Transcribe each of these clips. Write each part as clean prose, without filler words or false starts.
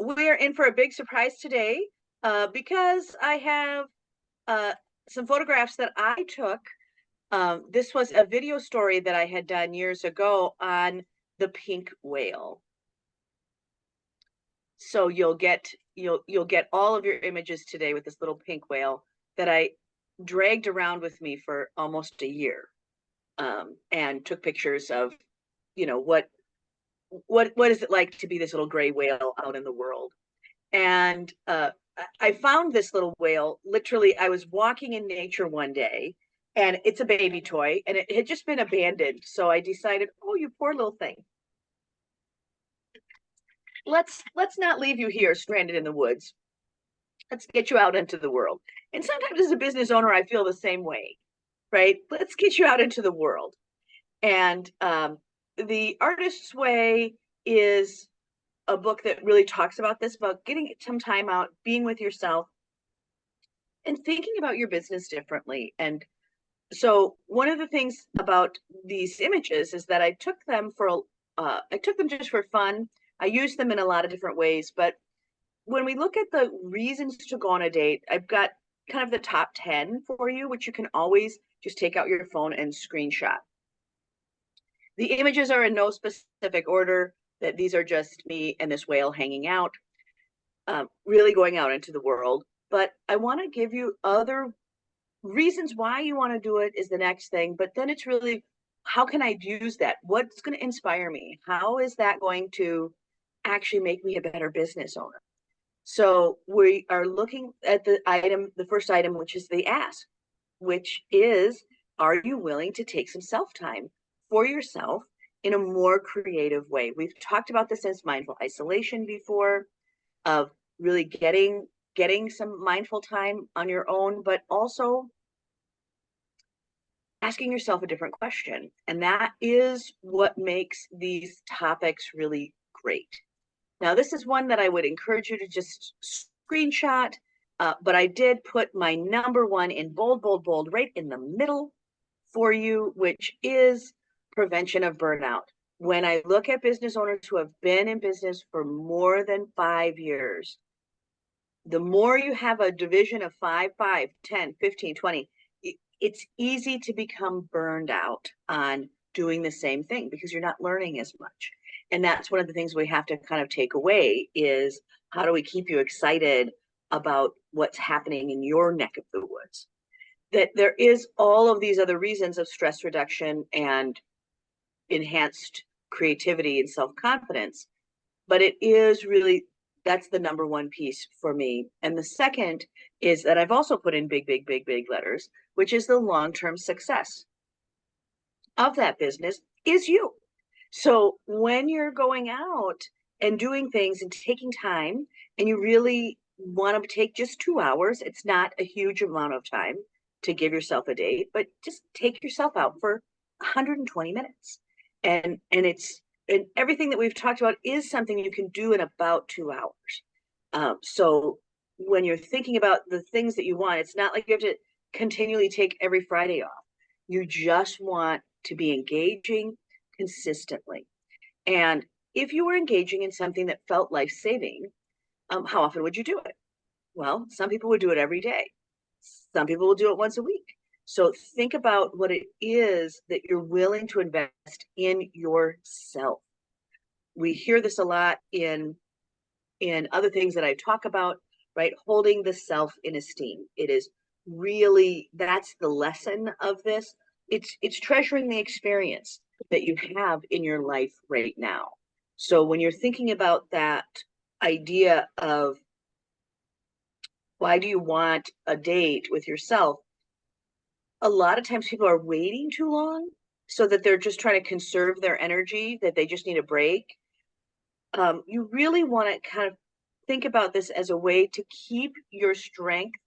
we're in for a big surprise today because I have some photographs that I took. This was a video story that I had done years ago on the pink whale. So you'll get all of your images today with this little pink whale that I dragged around with me for almost a year, and took pictures of, what is it like to be this little gray whale out in the world. And I found this little whale. Literally, I was walking in nature one day, and it's a baby toy, and it had just been abandoned. So I decided, oh, you poor little thing. Let's not leave you here stranded in the woods. Let's get you out into the world. And sometimes as a business owner, I feel the same way, right? Let's get you out into the world. And The Artist's Way is a book that really talks about this, about getting some time out, being with yourself, and thinking about your business differently. And so one of the things about these images is that I took them just for fun. I use them in a lot of different ways, but when we look at the reasons to go on a date, I've got kind of the top 10 for you, which you can always just take out your phone and screenshot. The images are in no specific order, that these are just me and this whale hanging out, really going out into the world. But I want to give you other reasons why you want to do it is the next thing. But then it's really, how can I use that? What's going to inspire me? How is that going to actually make me a better business owner? So we are looking at the first item, which is the ask, which is, are you willing to take some self-time for yourself in a more creative way? We've talked about this as mindful isolation before, of really getting some mindful time on your own, but also asking yourself a different question. And that is what makes these topics really great. Now, this is one that I would encourage you to just screenshot, but I did put my number one in bold, bold, bold, right in the middle for you, which is prevention of burnout. When I look at business owners who have been in business for more than 5 years, the more you have a division of 5, 10, 15, 20, it's easy to become burned out on doing the same thing because you're not learning as much. And that's one of the things we have to kind of take away is, how do we keep you excited about what's happening in your neck of the woods? That there is all of these other reasons of stress reduction and enhanced creativity and self-confidence, but it is really, that's the number one piece for me. And the second is that I've also put in big, big, big, big letters, which is the long-term success of that business is you. So when you're going out and doing things and taking time, and you really want to take just 2 hours, it's not a huge amount of time to give yourself a date, but just take yourself out for 120 minutes. And everything that we've talked about is something you can do in about 2 hours. So when you're thinking about the things that you want, it's not like you have to continually take every Friday off. You just want to be engaging consistently. And if you were engaging in something that felt life-saving, how often would you do it? Well, some people would do it every day. Some people will do it once a week. So think about what it is that you're willing to invest in yourself. We hear this a lot in other things that I talk about, right? Holding the self in esteem. It is really, that's the lesson of this. It's treasuring the experience that you have in your life right now. So when you're thinking about that idea of, why do you want a date with yourself? A lot of times people are waiting too long, so that they're just trying to conserve their energy, that they just need a break. You really want to kind of think about this as a way to keep your strength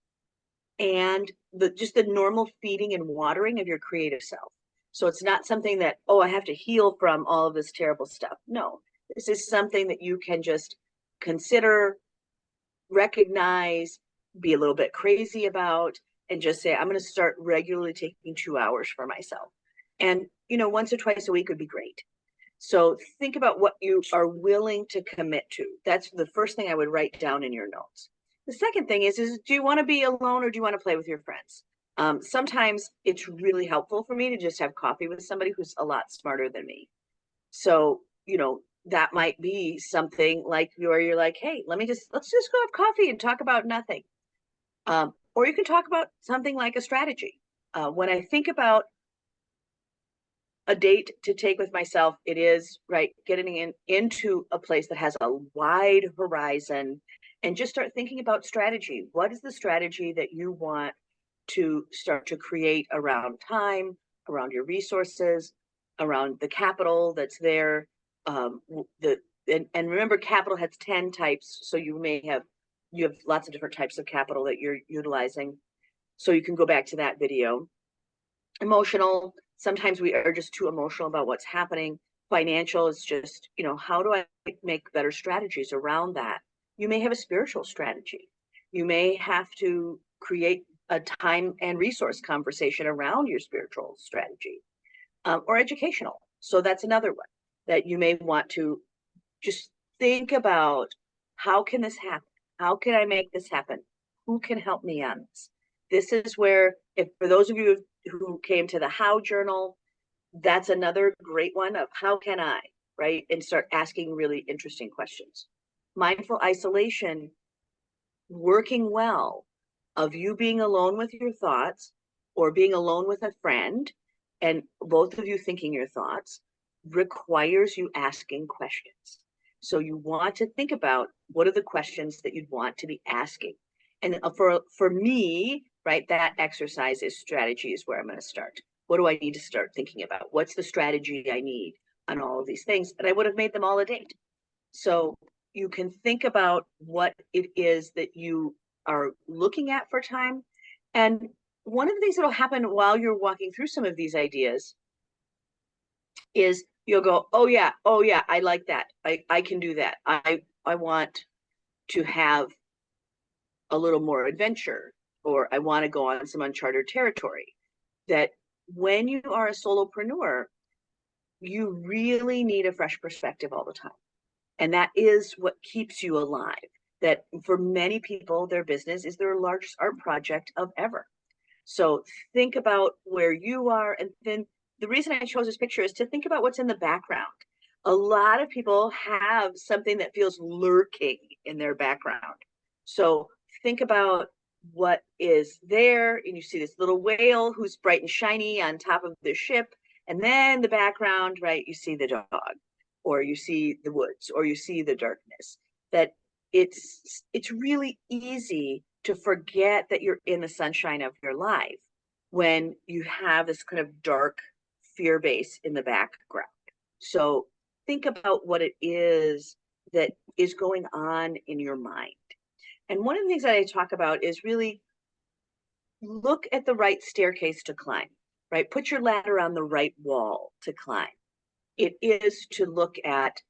and just the normal feeding and watering of your creative self. So it's not something that, oh, I have to heal from all of this terrible stuff. No, this is something that you can just consider, recognize, be a little bit crazy about, and just say, I'm going to start regularly taking 2 hours for myself. And, once or twice a week would be great. So think about what you are willing to commit to. That's the first thing I would write down in your notes. The second thing is do you want to be alone or do you want to play with your friends? Sometimes it's really helpful for me to just have coffee with somebody who's a lot smarter than me. So, that might be something like where you're like, hey, let's just go have coffee and talk about nothing. Or you can talk about something like a strategy. When I think about a date to take with myself, it is right getting into a place that has a wide horizon and just start thinking about strategy. What is the strategy that you want to start to create around time, around your resources, around the capital that's there? And remember, capital has 10 types, so you have lots of different types of capital that you're utilizing. So you can go back to that video. Emotional, sometimes we are just too emotional about what's happening. Financial is just, how do I make better strategies around that? You may have a spiritual strategy. You may have to create a time and resource conversation around your spiritual strategy, or educational. So that's another one that you may want to just think about. How can this happen? How can I make this happen? Who can help me on this? This is where, if for those of you who came to the How Journal, that's another great one of how can I, right? And start asking really interesting questions. Mindful isolation, working well, of you being alone with your thoughts or being alone with a friend, and both of you thinking your thoughts, requires you asking questions. So you want to think about what are the questions that you'd want to be asking. And for me, right, that exercise is strategy is where I'm going to start. What do I need to start thinking about? What's the strategy I need on all of these things? And I would have made them all a date. So you can think about what it is that you are looking at for time. And one of the things that'll happen while you're walking through some of these ideas is you'll go, oh yeah, I like that. I can do that. I want to have a little more adventure, or I want to go on some uncharted territory. That when you are a solopreneur, you really need a fresh perspective all the time. And that is what keeps you alive. That for many people, their business is their largest art project of ever. So think about where you are. And then the reason I chose this picture is to think about what's in the background. A lot of people have something that feels lurking in their background. So think about what is there. And you see this little whale who's bright and shiny on top of the ship. And then the background, right, you see the dog, or you see the woods, or you see the darkness. That it's really easy to forget that you're in the sunshine of your life when you have this kind of dark fear base in the background. So think about what it is that is going on in your mind. And one of the things that I talk about is really look at the right staircase to climb, right? Put your ladder on the right wall to climb. It is to look at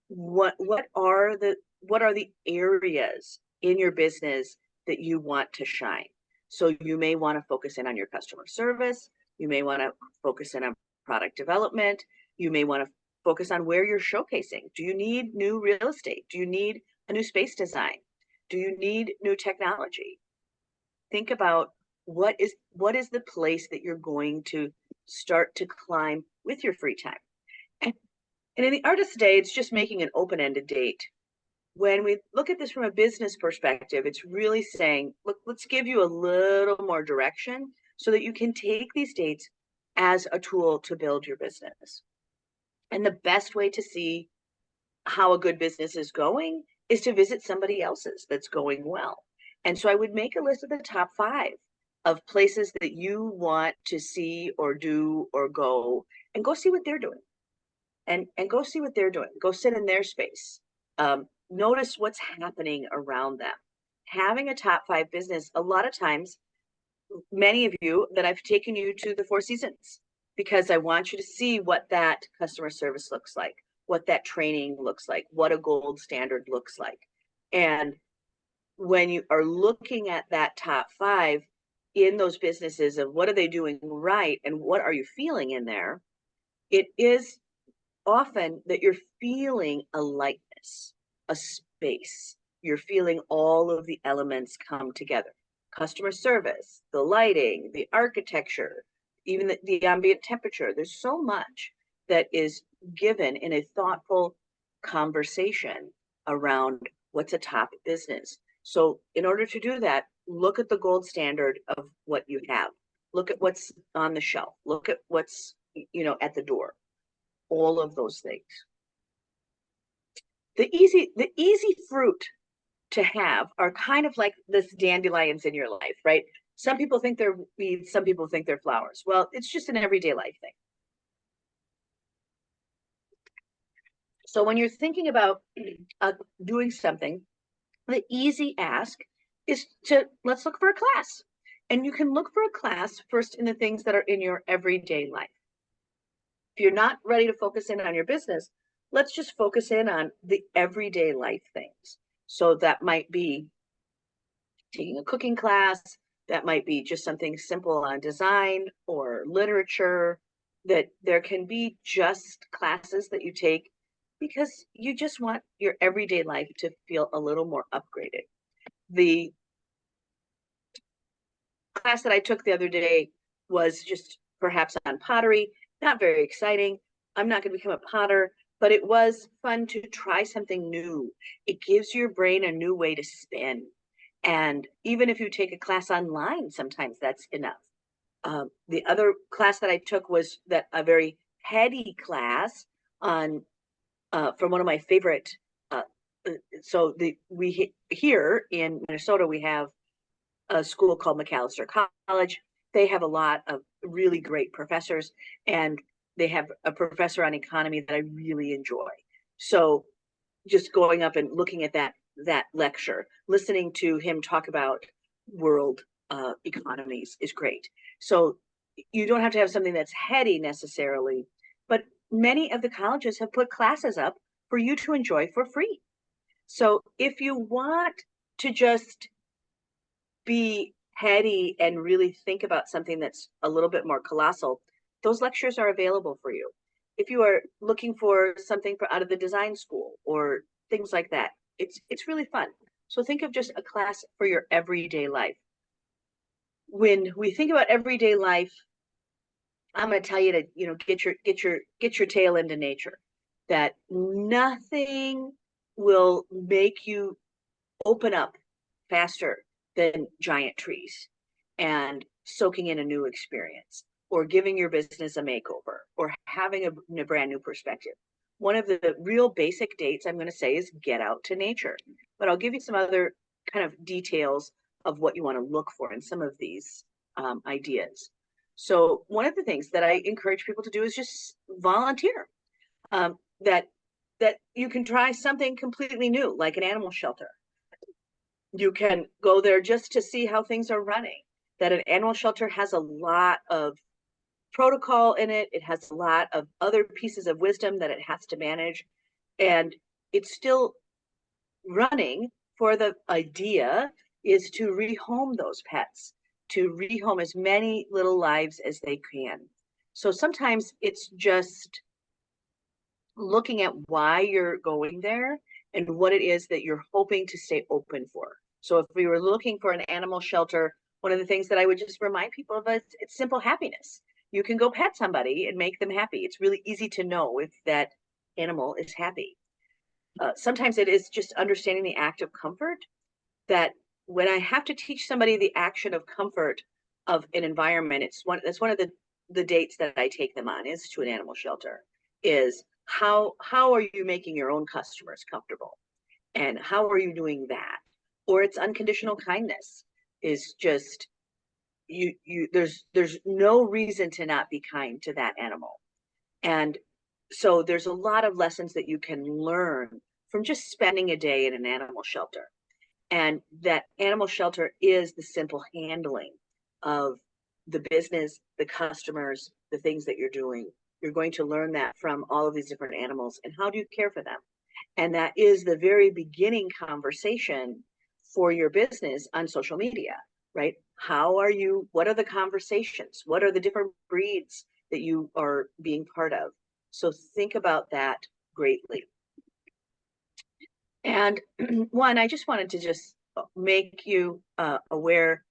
what are the areas in your business that you want to shine. So you may want to focus in on your customer service. You may want to focus in on product development. You may want to focus on where you're showcasing. Do you need new real estate? Do you need a new space design? Do you need new technology? Think about what is the place that you're going to start to climb with your free time. And in the Artist Day, it's just making an open-ended date. When we look at this from a business perspective, it's really saying, look, let's give you a little more direction so that you can take these dates as a tool to build your business. And the best way to see how a good business is going is to visit somebody else's that's going well. And so I would make a list of the top 5 of places that you want to see or do or go, and go see what they're doing. And go see what they're doing. Go sit in their space. Notice what's happening around them. Having a top 5 business, a lot of times, many of you that I've taken you to the Four Seasons because I want you to see what that customer service looks like, what that training looks like, what a gold standard looks like. And when you are looking at that top 5 in those businesses of what are they doing right and what are you feeling in there, it is often that you're feeling a lightness, a space. You're feeling all of the elements come together. Customer service, the lighting, the architecture, even the ambient temperature. There's so much that is given in a thoughtful conversation around what's a top business. So in order to do that, look at the gold standard of what you have. Look at what's on the shelf. Look at what's, at the door. All of those things. The easy fruit to have are kind of like this dandelions in your life, right? Some people think they're weeds, some people think they're flowers. Well, it's just an everyday life thing. So when you're thinking about doing something, the easy ask is to let's look for a class. And you can look for a class first in the things that are in your everyday life. If you're not ready to focus in on your business, let's just focus in on the everyday life things. So that might be taking a cooking class, that might be just something simple on design or literature, that there can be just classes that you take because you just want your everyday life to feel a little more upgraded. The class that I took the other day was just perhaps on pottery, not very exciting. I'm not going to become a potter, but it was fun to try something new. It gives your brain a new way to spin. And even if you take a class online, sometimes that's enough. The other class that I took was that a very heady class on from one of my favorite. So we here in Minnesota we have a school called Macalester College. They have a lot of really great professors, and they have a professor on economy that I really enjoy. So just going up and looking at that lecture, listening to him talk about world economies is great. So you don't have to have something that's heady necessarily, but many of the colleges have put classes up for you to enjoy for free. So if you want to just be heady and really think about something that's a little bit more colossal, those lectures are available for you. If you are looking for something for out of the design school or things like that, it's really fun. So think of just a class for your everyday life. When we think about everyday life, I'm going to tell you to, get your tail into nature. That nothing will make you open up faster than giant trees and soaking in a new experience or giving your business a makeover or having a brand new perspective. One of the real basic dates I'm going to say is get out to nature, but I'll give you some other kind of details of what you want to look for in some of these ideas. So one of the things that I encourage people to do is just volunteer. That you can try something completely new, like an animal shelter. You can go there just to see how things are running. That an animal shelter has a lot of protocol in it. It has a lot of other pieces of wisdom that it has to manage. And it's still running for the idea is to rehome those pets, to rehome as many little lives as they can. So sometimes it's just looking at why you're going there and what it is that you're hoping to stay open for. So if we were looking for an animal shelter, one of the things that I would just remind people of is it's simple happiness. You can go pet somebody and make them happy. It's really easy to know if that animal is happy. Sometimes it is just understanding the act of comfort, that when I have to teach somebody the action of comfort of an environment, that's one of the dates that I take them on is to an animal shelter, is how are you making your own customers comfortable, and how are you doing that? Or it's unconditional kindness is just there's no reason to not be kind to that animal. And so there's a lot of lessons that you can learn from just spending a day in an animal shelter. And that animal shelter is the simple handling of the business, the customers, the things that you're doing. You're going to learn that from all of these different animals and how do you care for them. And that is the very beginning conversation for your business on social media, right? What are the conversations? What are the different breeds that you are being part of? So think about that greatly. And one, I just wanted to just make you aware,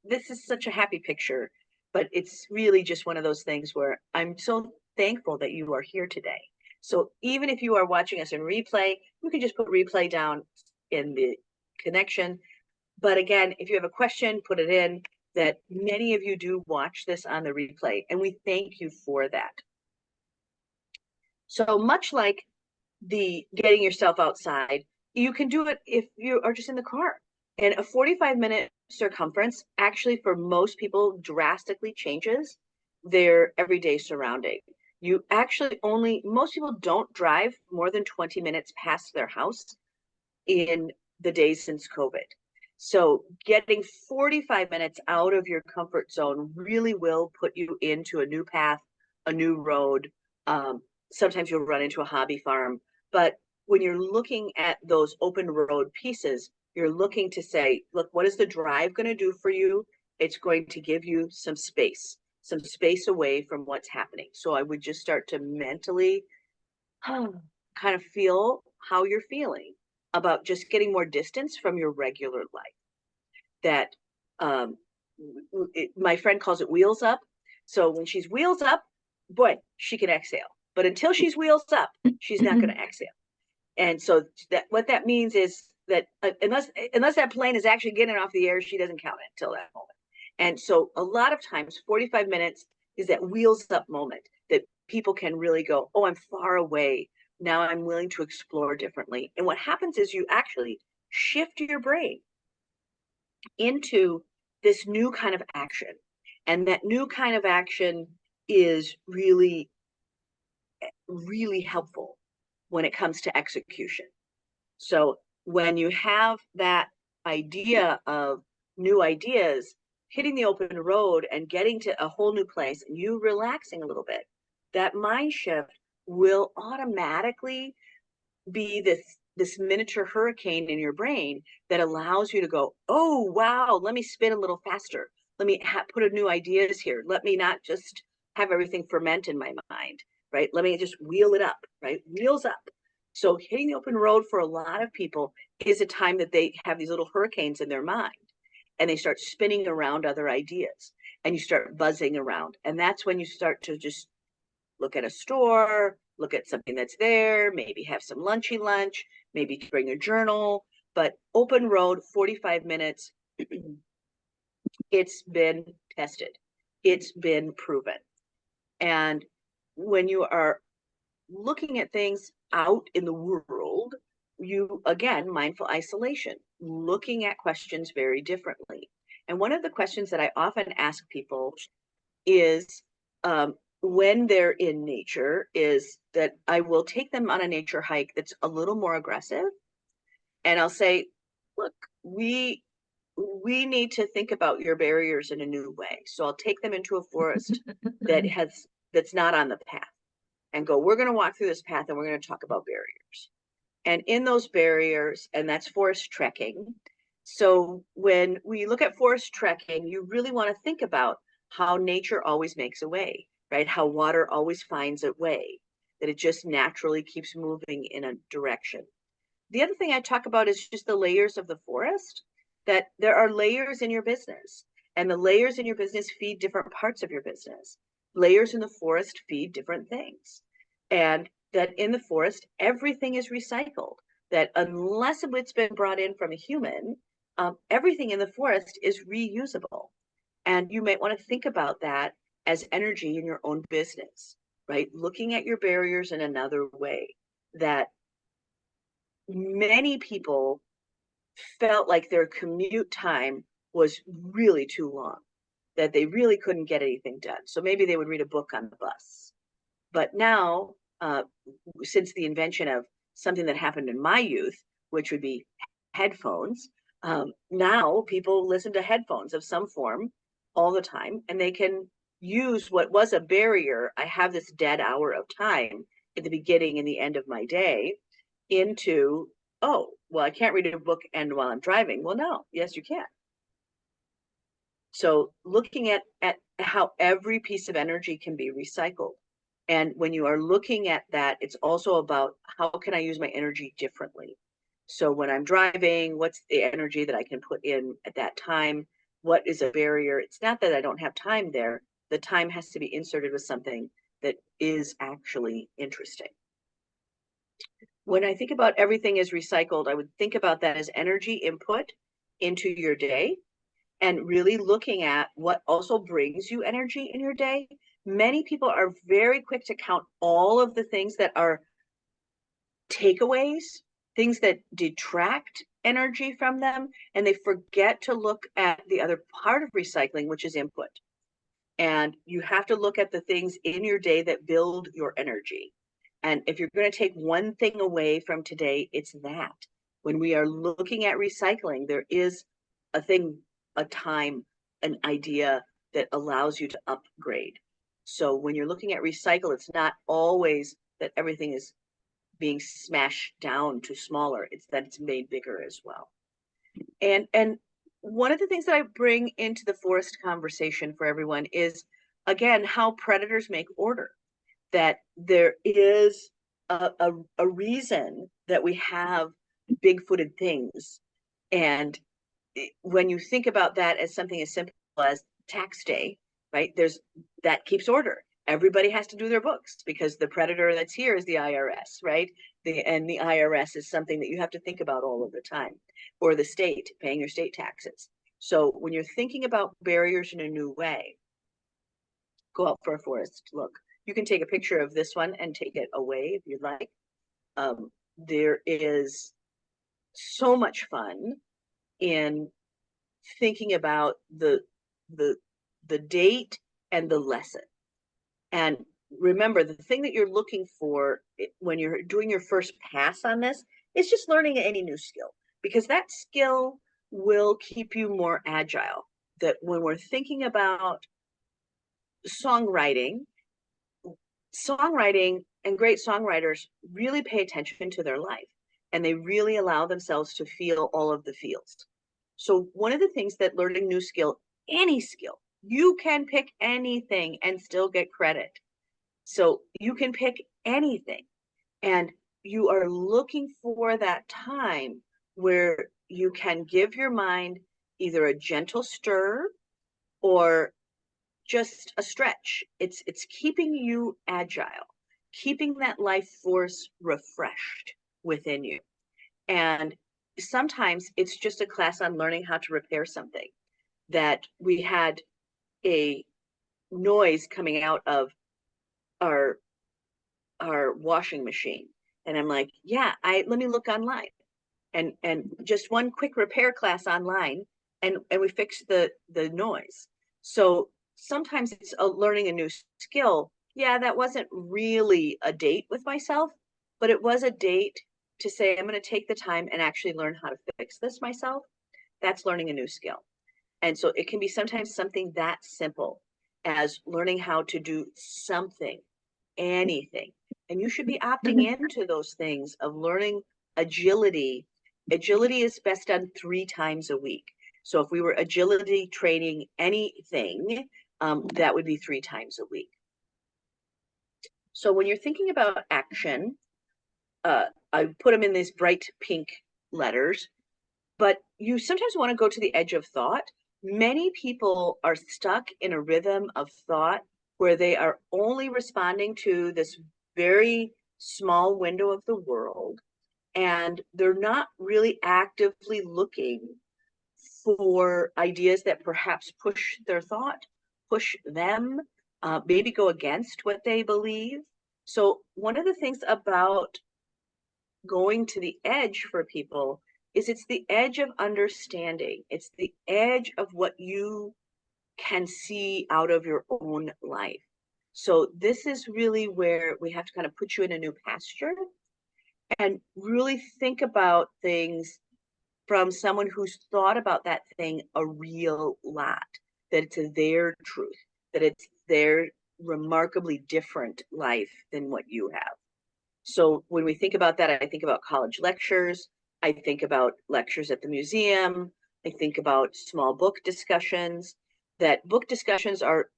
this is such a happy picture, but it's really just one of those things where I'm so thankful that you are here today. So even if you are watching us in replay, you can just put replay down in the connection. But again, if you have a question, put it in. That many of you do watch this on the replay, and we thank you for that. So much like the getting yourself outside, you can do it if you are just in the car. And a 45-minute circumference actually for most people drastically changes their everyday surrounding. You actually most people don't drive more than 20 minutes past their house in the days since COVID. So getting 45 minutes out of your comfort zone really will put you into a new path, a new road. Sometimes you'll run into a hobby farm, but when you're looking at those open road pieces, you're looking to say, look, what is the drive going to do for you? It's going to give you some space away from what's happening. So I would just start to mentally kind of feel how you're feeling about just getting more distance from your regular life. That my friend calls it wheels up. So when she's wheels up, boy, she can exhale. But until she's wheels up, she's not going to exhale. And so what that means is that unless that plane is actually getting off the air, she doesn't count it until that moment. And so a lot of times, 45 minutes is that wheels up moment that people can really go, oh, I'm far away. Now I'm willing to explore differently. And what happens is you actually shift your brain into this new kind of action. And that new kind of action is really, really helpful when it comes to execution. So when you have that idea of new ideas, hitting the open road and getting to a whole new place and you relaxing a little bit, that mind shift will automatically be this miniature hurricane in your brain that allows you to go, oh, wow, let me spin a little faster. Let me put new ideas here. Let me not just have everything ferment in my mind, right? Let me just wheel it up, right? Wheels up. So hitting the open road for a lot of people is a time that they have these little hurricanes in their mind and they start spinning around other ideas and you start buzzing around. And that's when you start to just look at a store, look at something that's there, maybe have some lunchy lunch, maybe bring a journal, but open road, 45 minutes, it's been tested. It's been proven. And when you are looking at things out in the world, you, again, mindful isolation, looking at questions very differently. And one of the questions that I often ask people is, when they're in nature, is that I will take them on a nature hike that's a little more aggressive. And I'll say, look, we need to think about your barriers in a new way. So I'll take them into a forest that's not on the path and go, we're going to walk through this path and we're going to talk about barriers. And in those barriers, and that's forest trekking. So when we look at forest trekking, you really want to think about how nature always makes a way, right? How water always finds a way, that it just naturally keeps moving in a direction. The other thing I talk about is just the layers of the forest, that there are layers in your business, and the layers in your business feed different parts of your business. Layers in the forest feed different things. And that in the forest, everything is recycled, that unless it's been brought in from a human, everything in the forest is reusable. And you might want to think about that as energy in your own business, right? Looking at your barriers in another way. That many people felt like their commute time was really too long, that they really couldn't get anything done. So maybe they would read a book on the bus. But now, since the invention of something that happened in my youth, which would be headphones, now people listen to headphones of some form all the time, and they can use what was a barrier. I have this dead hour of time at the beginning and the end of my day into, oh, well, I can't read a book and while I'm driving. Well, no, yes, you can. So looking at how every piece of energy can be recycled. And when you are looking at that, it's also about how can I use my energy differently? So when I'm driving, what's the energy that I can put in at that time? What is a barrier? It's not that I don't have time there. The time has to be inserted with something that is actually interesting. When I think about everything as recycled, I would think about that as energy input into your day and really looking at what also brings you energy in your day. Many people are very quick to count all of the things that are takeaways, things that detract energy from them, and they forget to look at the other part of recycling, which is input. And you have to look at the things in your day that build your energy. And if you're going to take one thing away from today, it's that. When we are looking at recycling, there is a thing, a time, an idea that allows you to upgrade. So when you're looking at recycle, it's not always that everything is being smashed down to smaller. It's that it's made bigger as well. And one of the things that I bring into the forest conversation for everyone is, again, how predators make order. That there is a reason that we have big-footed things. And when you think about that as something as simple as tax day, right? There's that keeps order. Everybody has to do their books because the predator that's here is the IRS, right? And the IRS is something that you have to think about all of the time, or the state paying your state taxes. So when you're thinking about barriers in a new way, go out for a forest look. You can take a picture of this one and take it away if you'd like. There is so much fun in thinking about the the date and the lesson. And remember, the thing that you're looking for when you're doing your first pass on this is just learning any new skill, because that skill will keep you more agile. That when we're thinking about songwriting, songwriting and great songwriters really pay attention to their life, and they really allow themselves to feel all of the feels. So one of the things that learning new skill, any skill, you can pick anything and still get credit. So you can pick anything, and you are looking for that time where you can give your mind either a gentle stir or just a stretch. It's keeping you agile, keeping that life force refreshed within you. And sometimes it's just a class on learning how to repair something. That we had a noise coming out of our washing machine, and I'm like, yeah, I let me look online, and just one quick repair class online, and we fixed the noise. So sometimes it's learning a new skill. Yeah, that wasn't really a date with myself, but it was a date to say I'm going to take the time and actually learn how to fix this myself. That's learning a new skill. And so it can be sometimes something that simple as learning how to do something, anything. And you should be opting into those things of learning agility. Agility is best done 3 times a week. So if we were agility training anything, that would be 3 times a week. So when you're thinking about action, I put them in these bright pink letters, but you sometimes want to go to the edge of thought. Many people are stuck in a rhythm of thought where they are only responding to this very small window of the world, and they're not really actively looking for ideas that perhaps push their thought, push them, maybe go against what they believe. So one of the things about going to the edge for people is it's the edge of understanding. It's the edge of what you can see out of your own life. So this is really where we have to kind of put you in a new pasture and really think about things from someone who's thought about that thing a real lot, that it's their truth, that it's their remarkably different life than what you have. So when we think about that, I think about college lectures. I think about lectures at the museum. I think about small book discussions. That book discussions are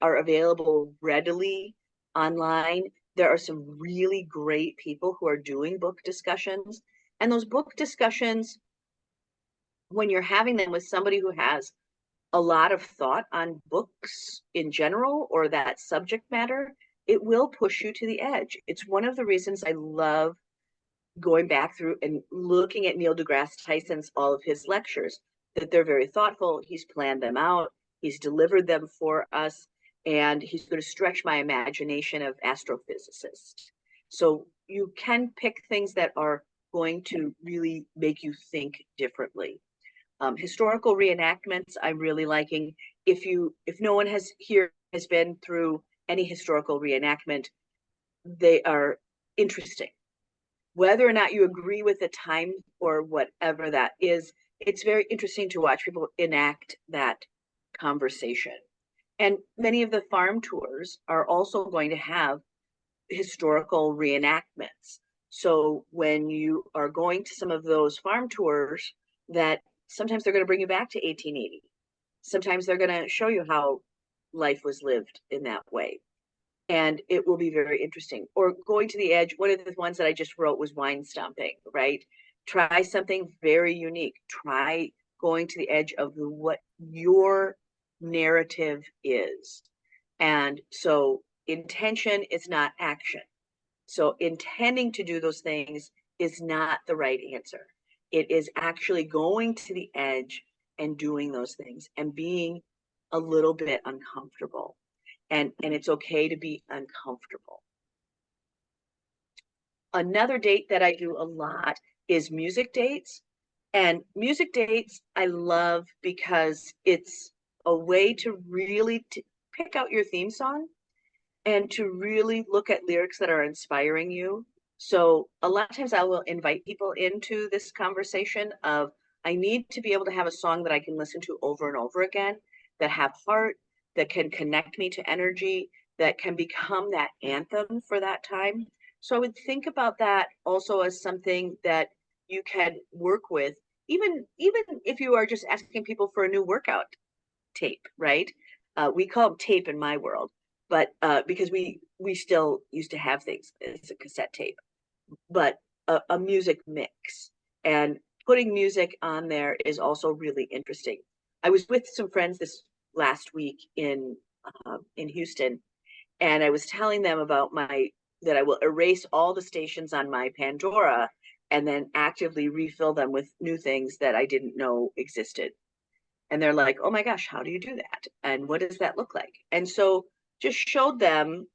available readily online. There are some really great people who are doing book discussions. And those book discussions, when you're having them with somebody who has a lot of thought on books in general or that subject matter, it will push you to the edge. It's one of the reasons I love going back through and looking at Neil deGrasse Tyson's all of his lectures, that they're very thoughtful. He's planned them out, he's delivered them for us, and he's going to stretch my imagination of astrophysicists. So you can pick things that are going to really make you think differently. Historical reenactments, I'm really liking. If no one has been through any historical reenactment, they are interesting. Whether or not you agree with the time or whatever that is, it's very interesting to watch people enact that conversation. And many of the farm tours are also going to have historical reenactments. So when you are going to some of those farm tours, that sometimes they're going to bring you back to 1880. Sometimes they're going to show you how life was lived in that way. And it will be very interesting. Or going to the edge, one of the ones that I just wrote was wine stomping, right? Try something very unique. Try going to the edge of what your narrative is. And so intention is not action. So intending to do those things is not the right answer. It is actually going to the edge and doing those things and being a little bit uncomfortable. And it's okay to be uncomfortable. Another date that I do a lot is music dates. And music dates I love because it's a way to really pick out your theme song and to really look at lyrics that are inspiring you. So a lot of times I will invite people into this conversation of, I need to be able to have a song that I can listen to over and over again, that have heart, that can connect me to energy, that can become that anthem for that time. So I would think about that also as something that you can work with, even if you are just asking people for a new workout tape, right? We call them tape in my world, but because we still used to have things as a cassette tape, but a music mix and putting music on there is also really interesting. I was with some friends this last week in Houston, and I was telling them about that I will erase all the stations on my Pandora and then actively refill them with new things that I didn't know existed. And they're like, oh my gosh, how do you do that? And what does that look like? And so just showed them,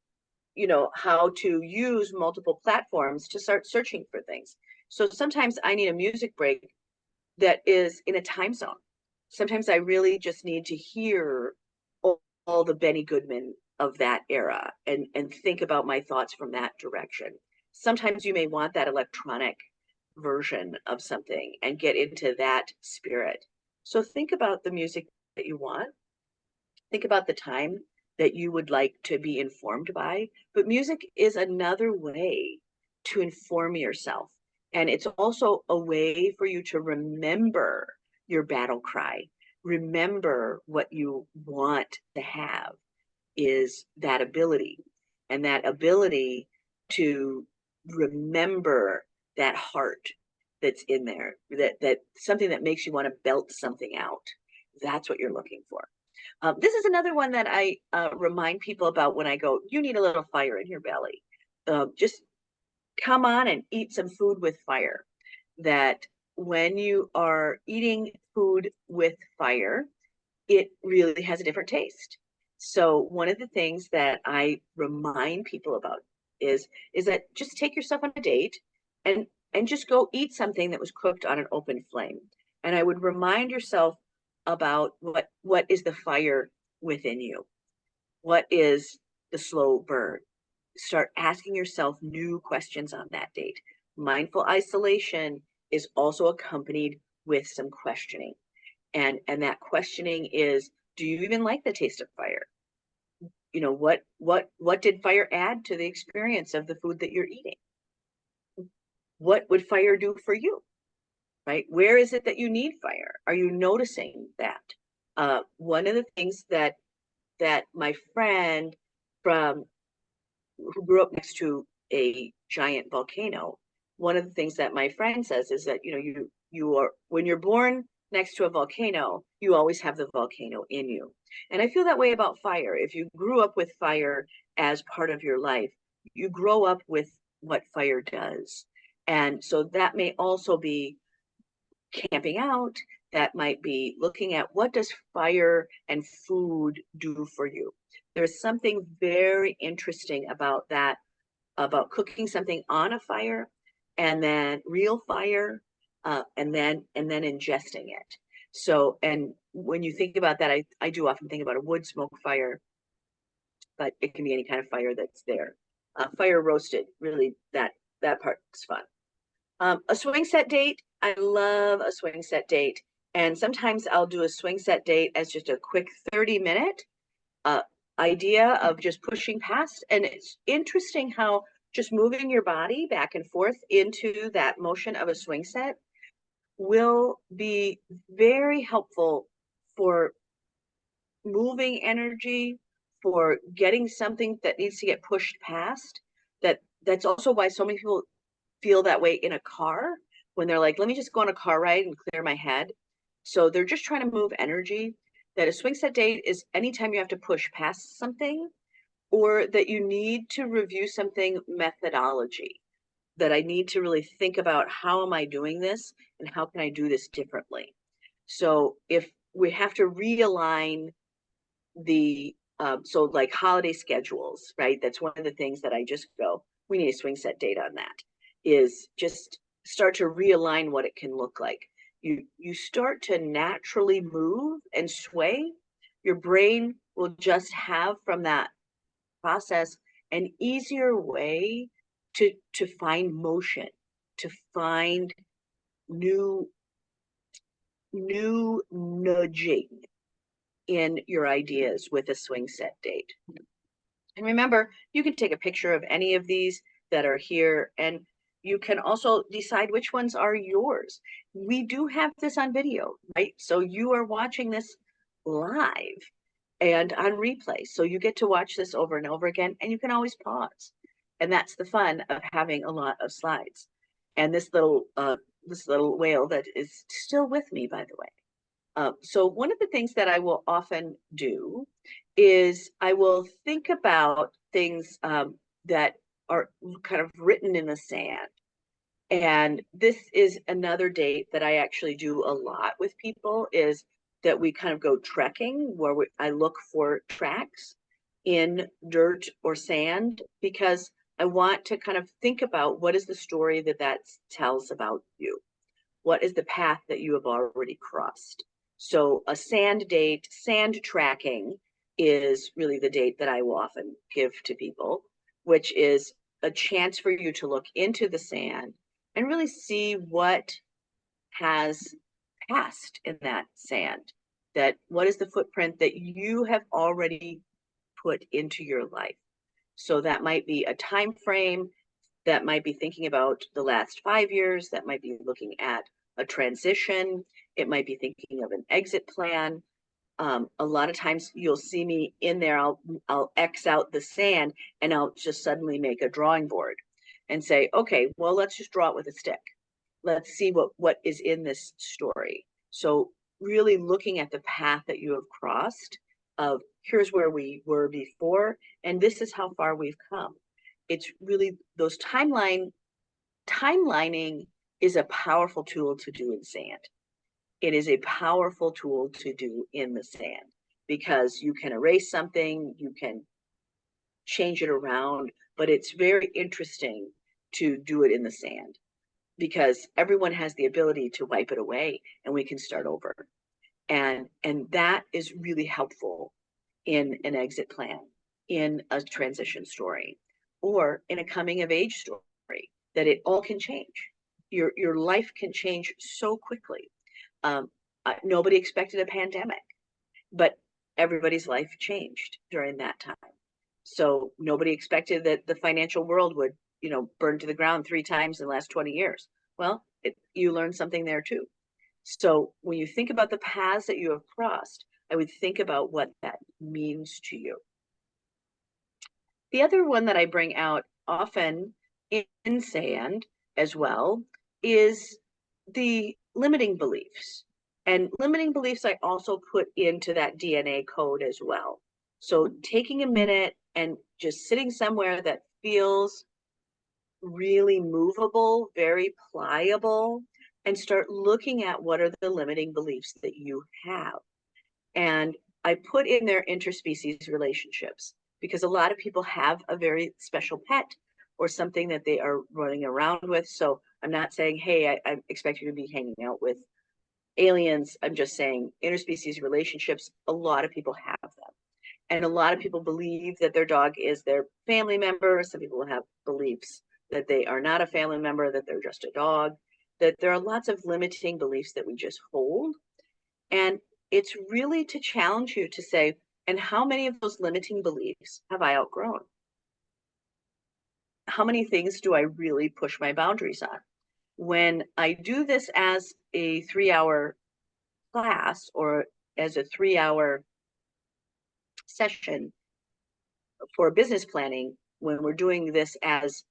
how to use multiple platforms to start searching for things. So sometimes I need a music break that is in a time zone. Sometimes I really just need to hear all the Benny Goodman of that era and think about my thoughts from that direction. Sometimes you may want that electronic version of something and get into that spirit. So think about the music that you want. Think about the time that you would like to be informed by. But music is another way to inform yourself. And it's also a way for you to remember your battle cry. Remember what you want to have is that ability. And that ability to remember that heart that's in there, that something that makes you want to belt something out. That's what you're looking for. This is another one that I remind people about when I go, you need a little fire in your belly. Just come on and eat some food with fire. That when you are eating food with fire, it really has a different taste. So one of the things that I remind people about is that just take yourself on a date and just go eat something that was cooked on an open flame. And I would remind yourself about what is the fire within you? What is the slow burn? Start asking yourself new questions on that date. Mindful isolation is also accompanied with some questioning. And that questioning is, do you even like the taste of fire? What did fire add to the experience of the food that you're eating? What would fire do for you? Right? Where is it that you need fire? Are you noticing that? One of the things that my friend from who grew up next to a giant volcano, one of the things that my friend says is that, you are, when you're born next to a volcano, you always have the volcano in you. And I feel that way about fire. If you grew up with fire as part of your life, you grow up with what fire does. And so that may also be camping out, that might be looking at what does fire and food do for you. There's something very interesting about that, about cooking something on a fire and then real fire, and then ingesting it. So, and when you think about that, I do often think about a wood smoke fire, but it can be any kind of fire that's there. Fire roasted, really, that part is fun. A swing set date. I love a swing set date. And sometimes I'll do a swing set date as just a quick 30-minute uh, idea of just pushing past. And it's interesting how just moving your body back and forth into that motion of a swing set will be very helpful for moving energy, for getting something that needs to get pushed past. That's also why so many people feel that way in a car when they're like, let me just go on a car ride and clear my head. So they're just trying to move energy. That a swing set date is anytime you have to push past something, or that you need to review something methodology, that I need to really think about how am I doing this and how can I do this differently. So if we have to realign the so like holiday schedules, right? That's one of the things that I just go, we need a swing set date on that, is just start to realign what it can look like. You start to naturally move and sway. Your brain will just have from that process an easier way to find motion, to find new nudging in your ideas with a swing set date. And remember, you can take a picture of any of these that are here, and you can also decide which ones are yours. We do have this on video, right? So you are watching this live and on replay. So you get to watch this over and over again, and you can always pause. And that's the fun of having a lot of slides. And this little whale that is still with me, by the way. So one of the things that I will often do is I will think about things that are kind of written in the sand. And this is another date that I actually do a lot with people, is that we kind of go trekking where I look for tracks in dirt or sand, because I want to kind of think about what is the story that tells about you. What is the path that you have already crossed? So a sand date, sand tracking is really the date that I will often give to people, which is a chance for you to look into the sand and really see what has passed in that sand. That what is the footprint that you have already put into your life? So that might be a time frame, that might be thinking about the last 5 years, that might be looking at a transition, it might be thinking of an exit plan. A lot of times you'll see me in there, I'll X out the sand and I'll just suddenly make a drawing board and say, okay, well, let's just draw it with a stick. Let's see what is in this story. So really looking at the path that you have crossed, of here's where we were before, and this is how far we've come. It's really those timelining is a powerful tool to do in sand. It is a powerful tool to do in the sand, because you can erase something, you can change it around, but it's very interesting to do it in the sand, because everyone has the ability to wipe it away and we can start over. And that is really helpful in an exit plan, in a transition story, or in a coming of age story, that it all can change. Your life can change so quickly. Nobody expected a pandemic, but everybody's life changed during that time. So nobody expected that the financial world would, burn to the ground 3 times in the last 20 years. Well, you learned something there too. So when you think about the paths that you have crossed, I would think about what that means to you. The other one that I bring out often in SAND as well is the limiting beliefs. And limiting beliefs I also put into that DNA code as well. So taking a minute and just sitting somewhere that feels really movable, very pliable, and start looking at what are the limiting beliefs that you have. And I put in there interspecies relationships because a lot of people have a very special pet or something that they are running around with. So I'm not saying, hey, I expect you to be hanging out with aliens. I'm just saying interspecies relationships, a lot of people have them. And a lot of people believe that their dog is their family member. Some people have beliefs that they are not a family member, that they're just a dog, that there are lots of limiting beliefs that we just hold. And it's really to challenge you to say, and how many of those limiting beliefs have I outgrown? How many things do I really push my boundaries on? When I do this as a 3 hour class or as a 3 hour session for business planning, when we're doing this as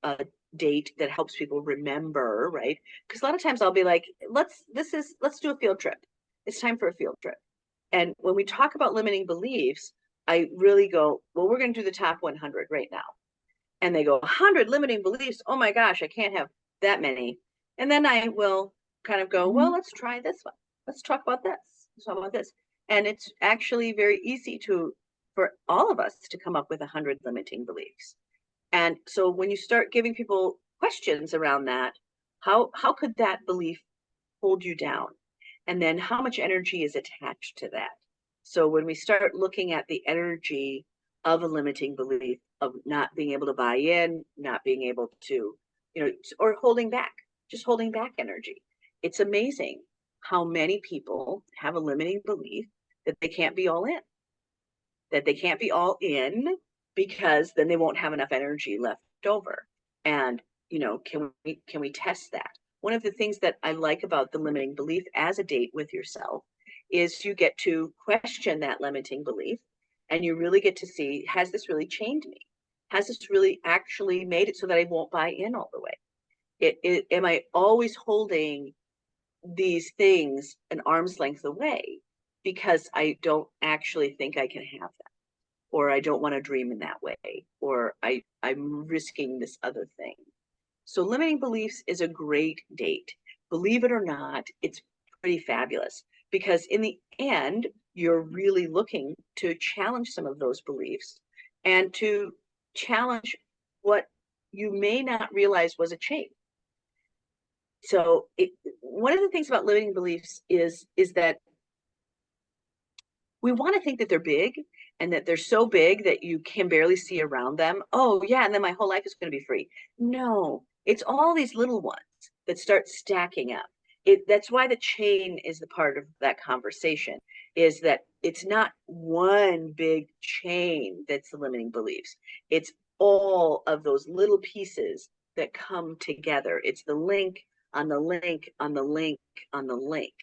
a date that helps people remember, right? Because a lot of times I'll be like, let's do a field trip. It's time for a field trip. And when we talk about limiting beliefs, I really go, well, we're going to do the top 100 right now. And they go, 100 limiting beliefs. Oh my gosh, I can't have that many. And then I will kind of go, well, let's try this one. Let's talk about this. Let's talk about this. And it's actually very easy for all of us to come up with 100 limiting beliefs. And so when you start giving people questions around that, how could that belief hold you down? And then how much energy is attached to that? So when we start looking at the energy of a limiting belief of not being able to buy in, not being able to, or holding back, just holding back energy. It's amazing how many people have a limiting belief that they can't be all in, that they can't be all in because then they won't have enough energy left over. And, can we test that? One of the things that I like about the limiting belief as a date with yourself is you get to question that limiting belief and you really get to see, has this really chained me? Has this really actually made it so that I won't buy in all the way? Am I always holding these things an arm's length away because I don't actually think I can have that? Or I don't want to dream in that way, or I'm risking this other thing. So limiting beliefs is a great date. Believe it or not, it's pretty fabulous because in the end, you're really looking to challenge some of those beliefs and to challenge what you may not realize was a chain. So one of the things about limiting beliefs is that we want to think that they're big and that they're so big that you can barely see around them. Oh, yeah, and then my whole life is going to be free. No, it's all these little ones that start stacking up. That's why the chain is the part of that conversation, is that it's not one big chain that's the limiting beliefs. It's all of those little pieces that come together. It's the link on the link on the link on the link.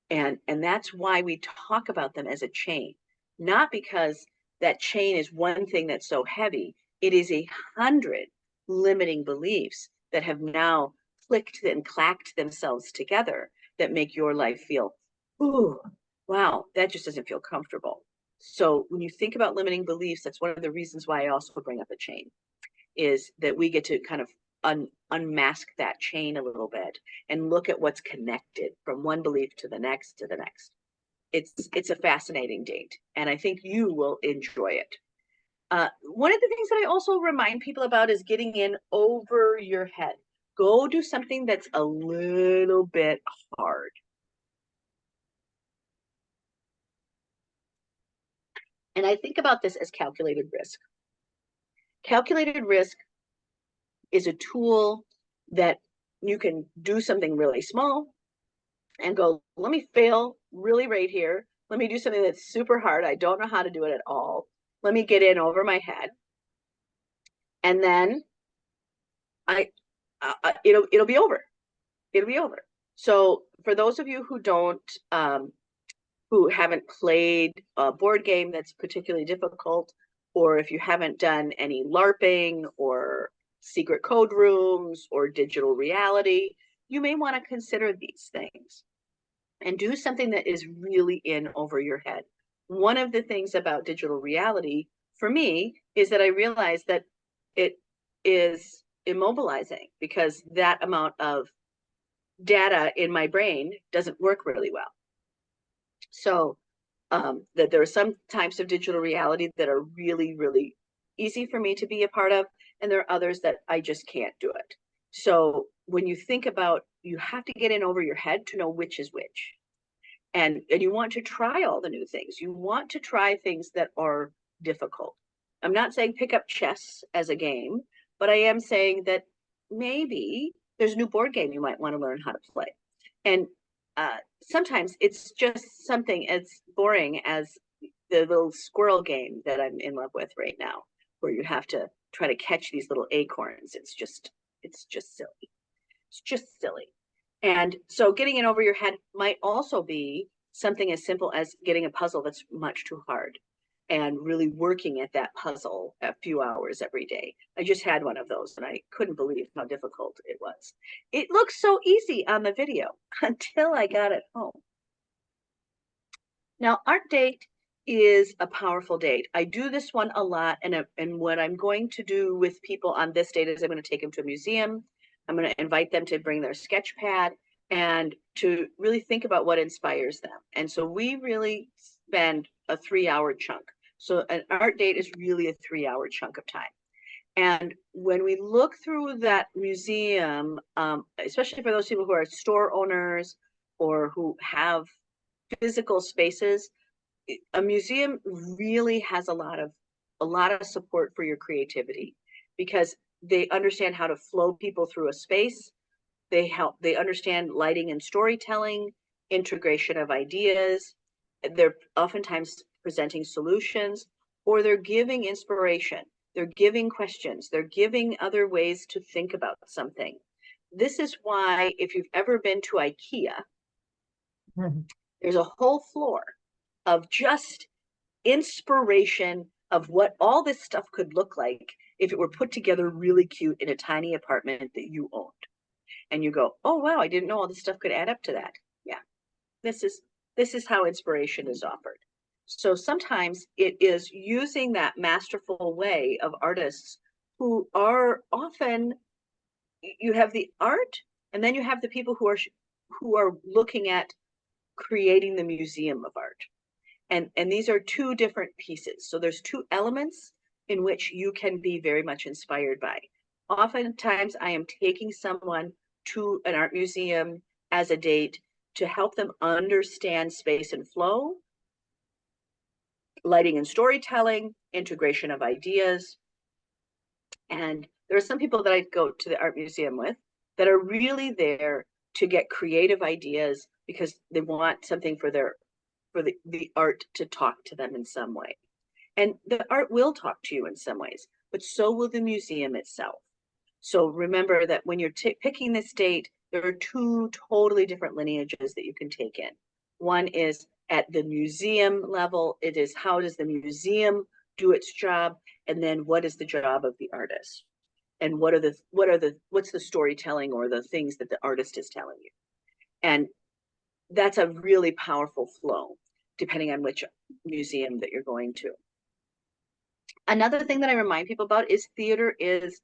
And that's why we talk about them as a chain, not because that chain is one thing that's so heavy. It is 100 limiting beliefs that have now clicked and clacked themselves together that make your life feel, ooh, wow, that just doesn't feel comfortable. So when you think about limiting beliefs, that's one of the reasons why I also bring up a chain, is that we get to kind of unmask that chain a little bit and look at what's connected from one belief to the next to the next. It's a fascinating date, and I think you will enjoy it. One of the things that I also remind people about is getting in over your head. Go do something that's a little bit hard. And I think about this as calculated risk. Calculated risk is a tool that you can do something really small and go, let me fail really right here. Let me do something that's super hard. I don't know how to do it at all. Let me get in over my head. And then it'll be over. It'll be over. So for those of you who haven't played a board game that's particularly difficult, or if you haven't done any LARPing or secret code rooms or digital reality, you may want to consider these things and do something that is really in over your head. One of the things about digital reality for me is that I realized that it is immobilizing because that amount of data in my brain doesn't work really well. So that there are some types of digital reality that are really, really easy for me to be a part of, and there are others that I just can't do it. So when you think about, you have to get in over your head to know which is which. And you want to try all the new things. You want to try things that are difficult. I'm not saying pick up chess as a game, but I am saying that maybe there's a new board game you might want to learn how to play. And sometimes it's just something as boring as the little squirrel game that I'm in love with right now, where you have to try to catch these little acorns. It's just silly. It's just silly. And so getting it over your head might also be something as simple as getting a puzzle that's much too hard and really working at that puzzle a few hours every day. I just had one of those and I couldn't believe how difficult it was. It looks so easy on the video until I got it home. Now, Art Date is a powerful date. I do this one a lot, and what I'm going to do with people on this date is I'm going to take them to a museum. I'm going to invite them to bring their sketch pad and to really think about what inspires them. And so we really spend a 3-hour chunk. So an art date is really a 3-hour chunk of time. And when we look through that museum, especially for those people who are store owners or who have physical spaces, a museum really has a lot of support for your creativity because they understand how to flow people through a space. They understand lighting and storytelling, integration of ideas. They're oftentimes presenting solutions, or they're giving inspiration. They're giving questions. They're giving other ways to think about something. This is why if you've ever been to IKEA, there's a whole floor of just inspiration of what all this stuff could look like if it were put together really cute in a tiny apartment that you owned. And you go, oh wow, I didn't know all this stuff could add up to that. Yeah, this is how inspiration is offered. So sometimes it is using that masterful way of artists who are often, you have the art and then you have the people who are looking at creating the museum of art. And these are two different pieces. So there's two elements in which you can be very much inspired by. Oftentimes I am taking someone to an art museum as a date to help them understand space and flow, lighting and storytelling, integration of ideas. And there are some people that I go to the art museum with that are really there to get creative ideas because they want something for the art to talk to them in some way. And the art will talk to you in some ways, but so will the museum itself. So remember that when you're picking this date, there are two totally different lineages that you can take in. One is at the museum level. It is how does the museum do its job? And then what is the job of the artist? And what's the storytelling or the things that the artist is telling you? And that's a really powerful flow, depending on which museum that you're going to. Another thing that I remind people about is theater is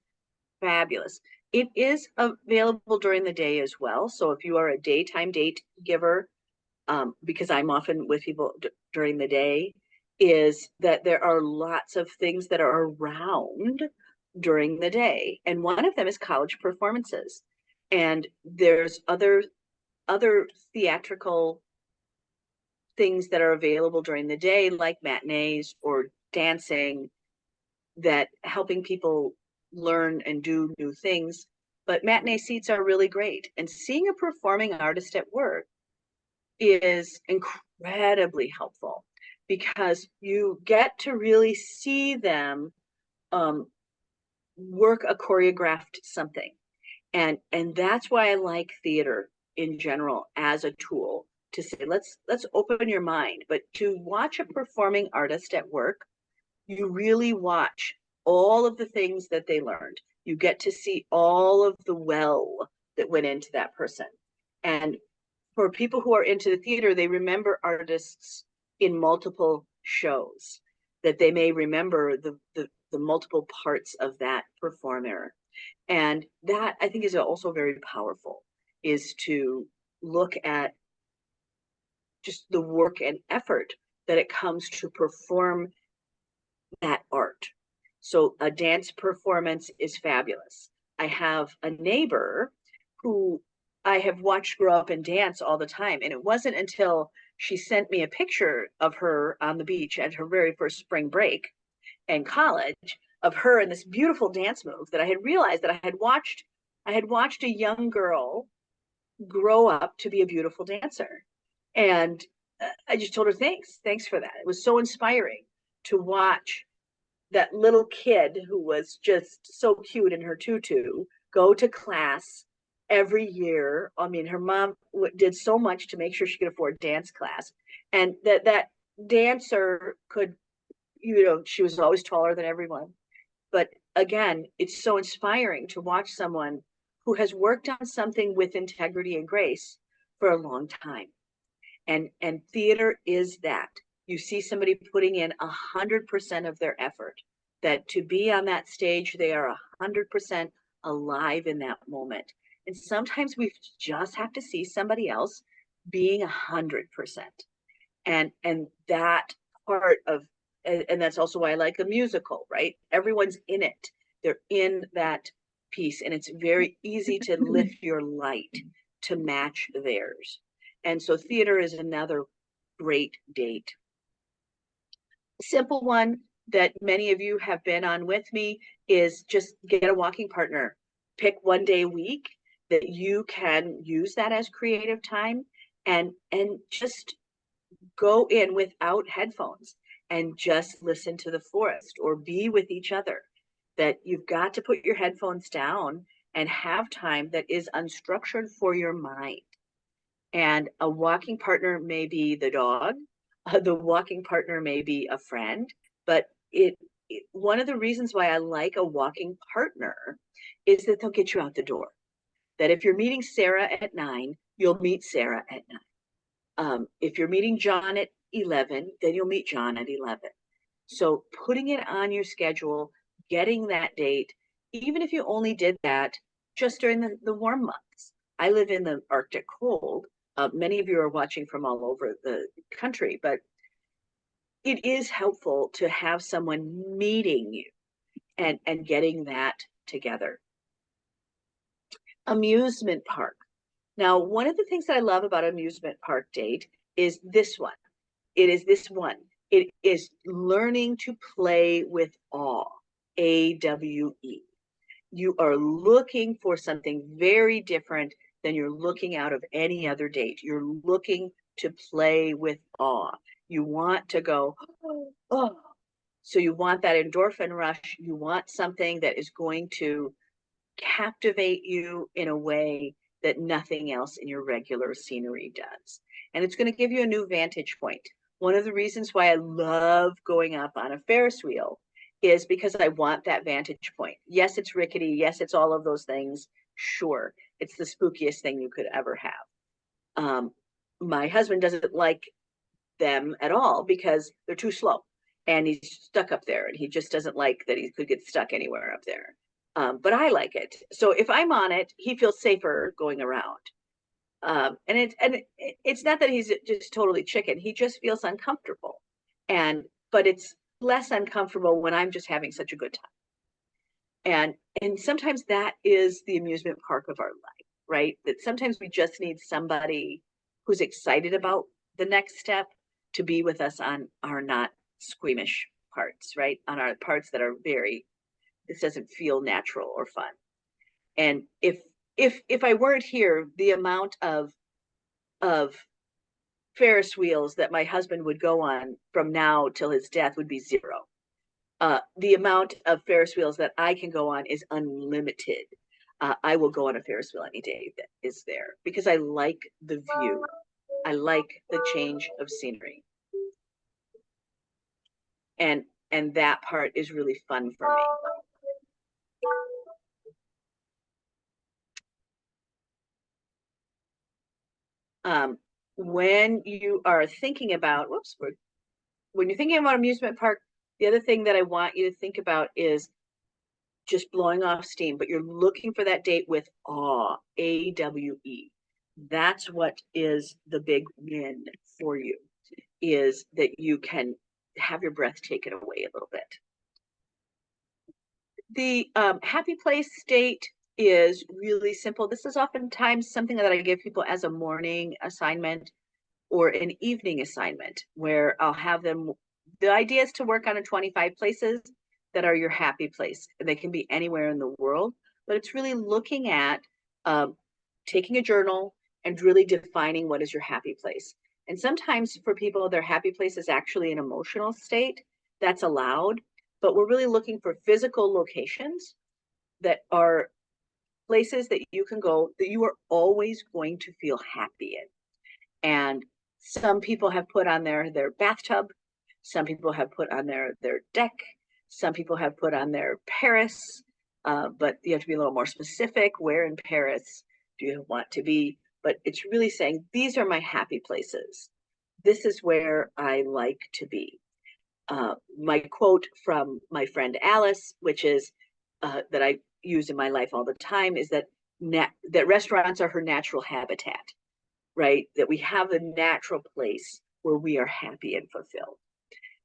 fabulous. It is available during the day as well. So if you are a daytime date giver, because I'm often with people during the day, is that there are lots of things that are around during the day. And one of them is college performances. And there's other theatrical things that are available during the day, like matinees or dancing, that helping people learn and do new things. But matinee seats are really great. And seeing a performing artist at work is incredibly helpful because you get to really see them work a choreographed something. And that's why I like theater in general as a tool to say, let's open your mind. But to watch a performing artist at work, you really watch all of the things that they learned. You get to see all of the well that went into that person. And for people who are into the theater, they remember artists in multiple shows, that they may remember the multiple parts of that performer. And that I think is also very powerful, is to look at just the work and effort that it comes to perform that art. So a dance performance is fabulous. I have a neighbor who I have watched grow up and dance all the time. And it wasn't until she sent me a picture of her on the beach at her very first spring break in college, of her in this beautiful dance move, that I had realized that I had watched a young girl grow up to be a beautiful dancer. And I just told her, thanks for that. It was so inspiring to watch that little kid who was just so cute in her tutu go to class every year. I mean, her mom did so much to make sure she could afford dance class, and that dancer could, she was always taller than everyone. But again, it's so inspiring to watch someone who has worked on something with integrity and grace for a long time. And theater is that. You see somebody putting in 100% of their effort, that to be on that stage, they are 100% alive in that moment. And sometimes we just have to see somebody else being 100%. And that part of, and that's also why I like a musical, right? Everyone's in it. They're in that piece, and it's very easy to lift your light to match theirs. And so theater is another great date. Simple one that many of you have been on with me is just get a walking partner. Pick one day a week that you can use that as creative time, and just go in without headphones and just listen to the forest or be with each other. That you've got to put your headphones down and have time that is unstructured for your mind. And a walking partner may be the dog, the walking partner may be a friend, but one of the reasons why I like a walking partner is that they'll get you out the door. That if you're meeting Sarah at 9, you'll meet Sarah at 9. If you're meeting John at 11, then you'll meet John at 11. So putting it on your schedule, getting that date, even if you only did that just during the warm months. I live in the Arctic cold. Many of you are watching from all over the country, but it is helpful to have someone meeting you and getting that together. Amusement park. Now, one of the things that I love about amusement park date is this one. It is this one. It is learning to play with awe, AWE. You are looking for something very different than you're looking out of any other date. You're looking to play with awe. You want to go, oh. So you want that endorphin rush. You want something that is going to captivate you in a way that nothing else in your regular scenery does. And it's going to give you a new vantage point. One of the reasons why I love going up on a Ferris wheel is because I want that vantage point. Yes, it's rickety. Yes, it's all of those things. Sure, it's the spookiest thing you could ever have. My husband doesn't like them at all because they're too slow, and he's stuck up there, and he just doesn't like that he could get stuck anywhere up there. But I like it. So if I'm on it, he feels safer going around. It's not that he's just totally chicken. He just feels uncomfortable. But it's less uncomfortable when I'm just having such a good time. And sometimes that is the amusement park of our life, right? That sometimes we just need somebody who's excited about the next step to be with us on our not squeamish parts, right? On our parts that are this doesn't feel natural or fun. And if I weren't here, the amount of Ferris wheels that my husband would go on from now till his death would be zero. The amount of Ferris wheels that I can go on is unlimited. I will go on a Ferris wheel any day that is there because I like the view. I like the change of scenery. And And that part is really fun for me. When you are thinking about, when you're thinking about amusement park, the other thing that I want you to think about is just blowing off steam, but you're looking for that date with awe, AWE. That's what is the big win for you, is that you can have your breath taken away a little bit. The happy place state is really simple. This is oftentimes something that I give people as a morning assignment or an evening assignment, where I'll have them, the idea is to work on 25 places that are your happy place. They can be anywhere in the world, but it's really looking at taking a journal and really defining what is your happy place. And sometimes for people, their happy place is actually an emotional state. That's allowed, but we're really looking for physical locations that are places that you can go that you are always going to feel happy in. And some people have put on their bathtub, some people have put on their deck, some people have put on their Paris, but you have to be a little more specific. Where in Paris do you want to be? But it's really saying, these are my happy places. This is where I like to be. My quote from my friend Alice, which is that I use in my life all the time, is that that restaurants are her natural habitat, right? That we have a natural place where we are happy and fulfilled.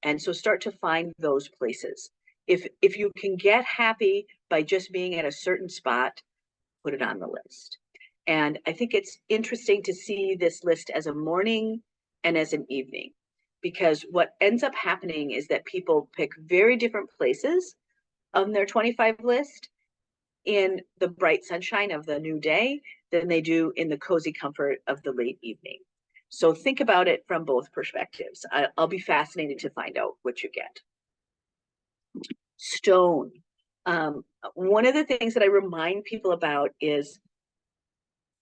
And so start to find those places. If you can get happy by just being at a certain spot, put it on the list. And I think it's interesting to see this list as a morning and as an evening, because what ends up happening is that people pick very different places on their 25 list in the bright sunshine of the new day than they do in the cozy comfort of the late evening. So think about it from both perspectives. I'll be fascinated to find out what you get. Stone. One of the things that I remind people about is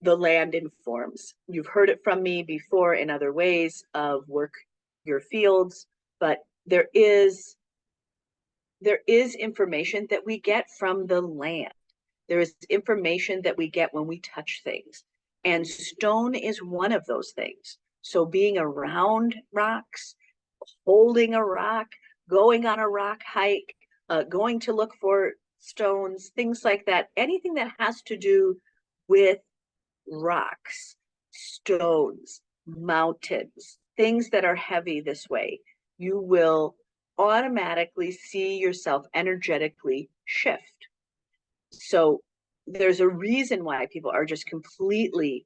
the land informs. You've heard it from me before in other ways of work your fields, but there is information that we get from the land. There is information that we get when we touch things. And stone is one of those things. So being around rocks, holding a rock, going on a rock hike, going to look for stones, things like that, anything that has to do with rocks, stones, mountains, things that are heavy this way, you will automatically see yourself energetically shift. So there's a reason why people are just completely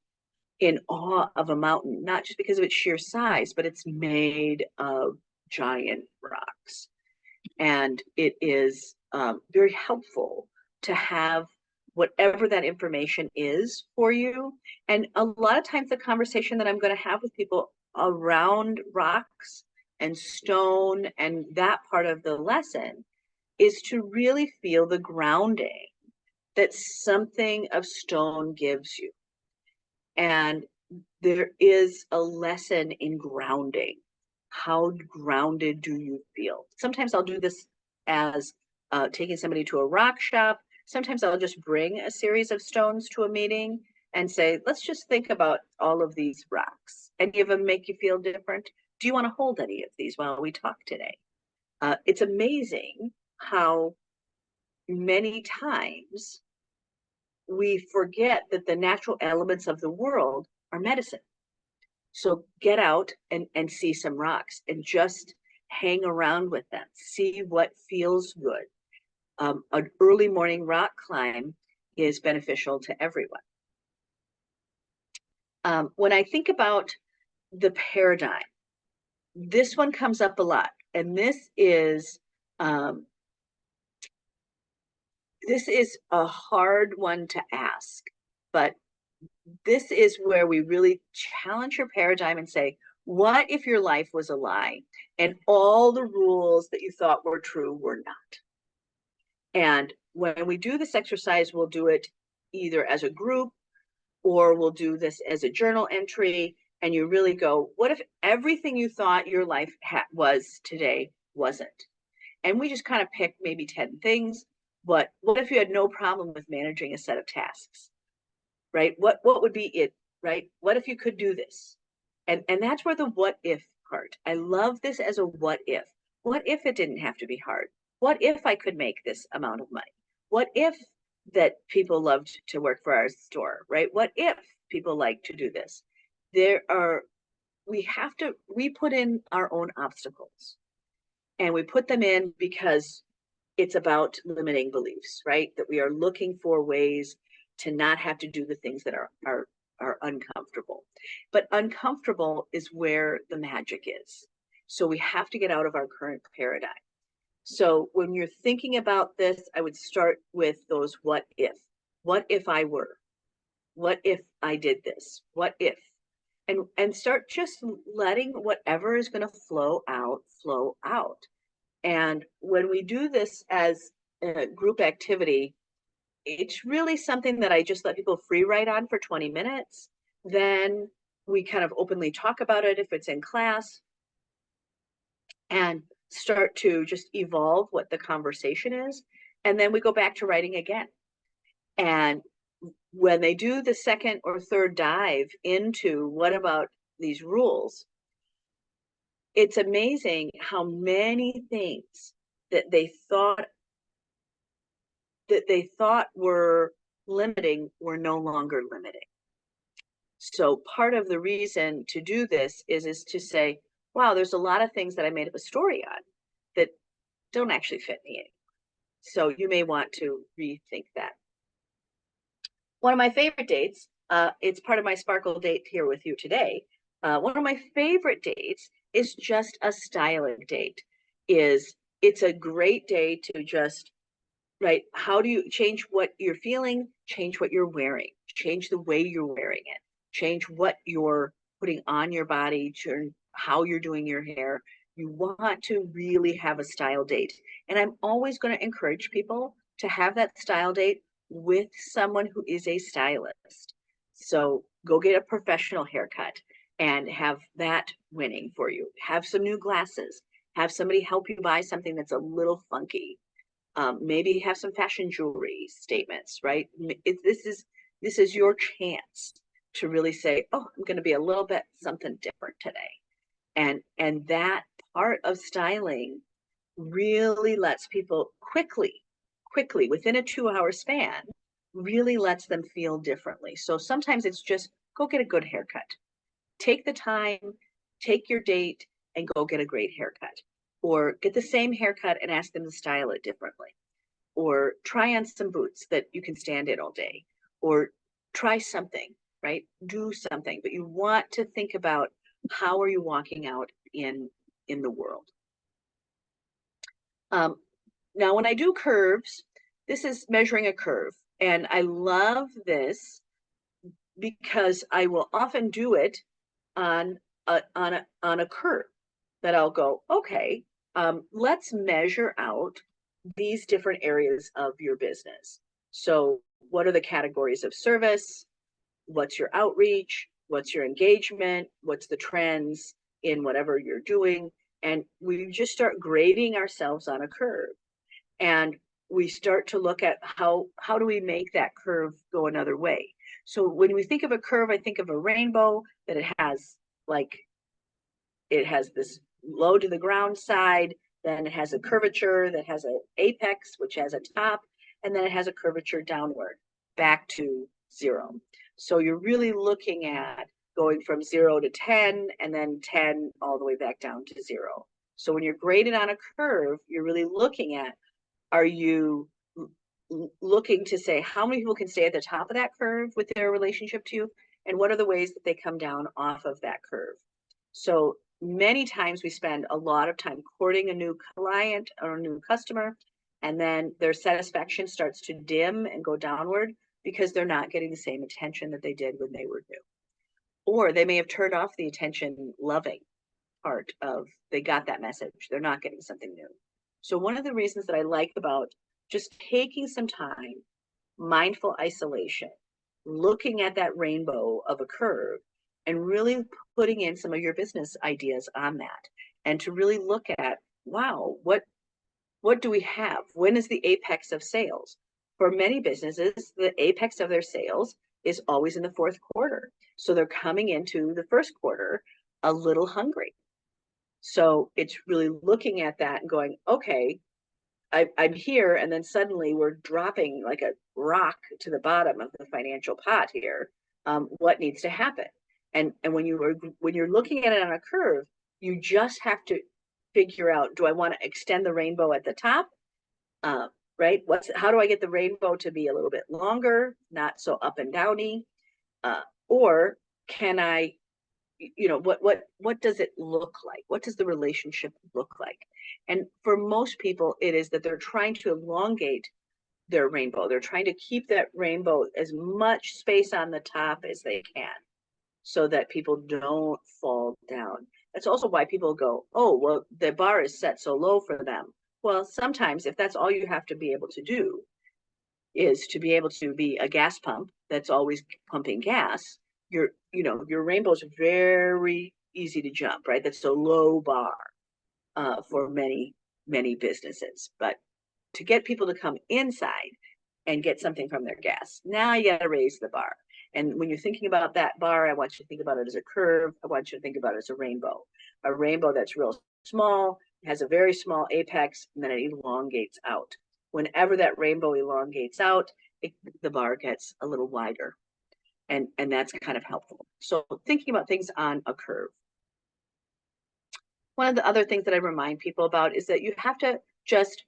in awe of a mountain, not just because of its sheer size, but it's made of giant rocks. And it is very helpful to have whatever that information is for you. And a lot of times the conversation that I'm going to have with people around rocks and stone and that part of the lesson is to really feel the grounding that something of stone gives you. And there is a lesson in grounding. How grounded do you feel? Sometimes I'll do this as taking somebody to a rock shop. Sometimes I'll just bring a series of stones to a meeting and say, let's just think about all of these rocks. Any of them make you feel different? Do you want to hold any of these while we talk today? It's amazing how many times we forget that the natural elements of the world are medicine. So get out and see some rocks and just hang around with them. See what feels good. An early morning rock climb is beneficial to everyone. When I think about the paradigm, this one comes up a lot. And this is a hard one to ask, but this is where we really challenge your paradigm and say, what if your life was a lie and all the rules that you thought were true were not? And when we do this exercise, we'll do it either as a group or we'll do this as a journal entry. And you really go, what if everything you thought your life was today wasn't? And we just kind of pick maybe 10 things. But what if you had no problem with managing a set of tasks, right? What would be it, right? What if you could do this? And that's where the what if part. I love this as a what if. What if it didn't have to be hard? What if I could make this amount of money? What if that people loved to work for our store, right? What if people like to do this? There are, we put in our own obstacles, and we put them in because it's about limiting beliefs, right? That we are looking for ways to not have to do the things that are uncomfortable. But uncomfortable is where the magic is. So we have to get out of our current paradigm. So when you're thinking about this, I would start with those what if. What if I were? What if I did this? What if? And start just letting whatever is going to flow out, flow out. And when we do this as a group activity, it's really something that I just let people free write on for 20 minutes. Then we kind of openly talk about it if it's in class, and start to just evolve what the conversation is. And then we go back to writing again. And when they do the second or third dive into what about these rules, it's amazing how many things that they thought were limiting were no longer limiting. So part of the reason to do this is to say, wow, there's a lot of things that I made up a story on that don't actually fit me anymore. So you may want to rethink that. One of my favorite dates, it's part of my Sparkle date here with you today. One of my favorite dates is just a styling date. It's a great day to just, right, how do you change what you're feeling, change what you're wearing, change the way you're wearing it, change what you're putting on your body, turn how you're doing your hair. You want to really have a style date. And I'm always going to encourage people to have that style date with someone who is a stylist. So go get a professional haircut and have that winning for you. Have some new glasses. Have somebody help you buy something that's a little funky. Maybe have some fashion jewelry statements, right? This is your chance to really say, oh, I'm going to be a little bit something different today. And that part of styling really lets people quickly within a 2-hour span, really lets them feel differently. So sometimes it's just go get a good haircut. Take the time, take your date, and go get a great haircut. Or get the same haircut and ask them to style it differently. Or try on some boots that you can stand in all day. Or try something, right? Do something. But you want to think about how are you walking out in the world. Now, when I do curves, this is measuring a curve. And I love this because I will often do it on a curve that I'll go, okay, let's measure out these different areas of your business. So what are the categories of service? What's your outreach? What's your engagement? What's the trends in whatever you're doing? And we just start grading ourselves on a curve. And we start to look at how do we make that curve go another way. So when we think of a curve, I think of a rainbow that it has this low to the ground side, then it has a curvature that has an apex, which has a top, and then it has a curvature downward back to 0. So you're really looking at going from 0 to 10 and then 10 all the way back down to 0. So when you're graded on a curve, you're really looking at, are you looking to say how many people can stay at the top of that curve with their relationship to you, and what are the ways that they come down off of that curve? So many times we spend a lot of time courting a new client or a new customer, and then their satisfaction starts to dim and go downward because they're not getting the same attention that they did when they were new. Or they may have turned off the attention loving part of, they got that message, they're not getting something new. So one of the reasons that I like about just taking some time, mindful isolation, looking at that rainbow of a curve, and really putting in some of your business ideas on that, and to really look at, wow, what what do we have? When is the apex of sales? For many businesses, the apex of their sales is always in the fourth quarter. So they're coming into the first quarter a little hungry. So it's really looking at that and going, okay, I'm here, and then suddenly we're dropping like a rock to the bottom of the financial pot here. What needs to happen? And when you're looking at it on a curve, you just have to figure out: do I want to extend the rainbow at the top? Right? How do I get the rainbow to be a little bit longer, not so up and downy? Or can I, what does it look like? What does the relationship look like? And for most people, it is that they're trying to elongate their rainbow. They're trying to keep that rainbow as much space on the top as they can so that people don't fall down. That's also why people go, oh, well, the bar is set so low for them. Well, sometimes if that's all you have to be able to do is to be able to be a gas pump that's always pumping gas, your rainbow's very easy to jump, right? That's a low bar for many businesses. But to get people to come inside and get something from their gas, now you got to raise the bar. And when you're thinking about that bar, I want you to think about it as a curve. I want you to think about it as a rainbow that's real small, has a very small apex, and then it elongates out. Whenever that rainbow elongates out, the bar gets a little wider. And that's kind of helpful. So thinking about things on a curve. One of the other things that I remind people about is that you have to just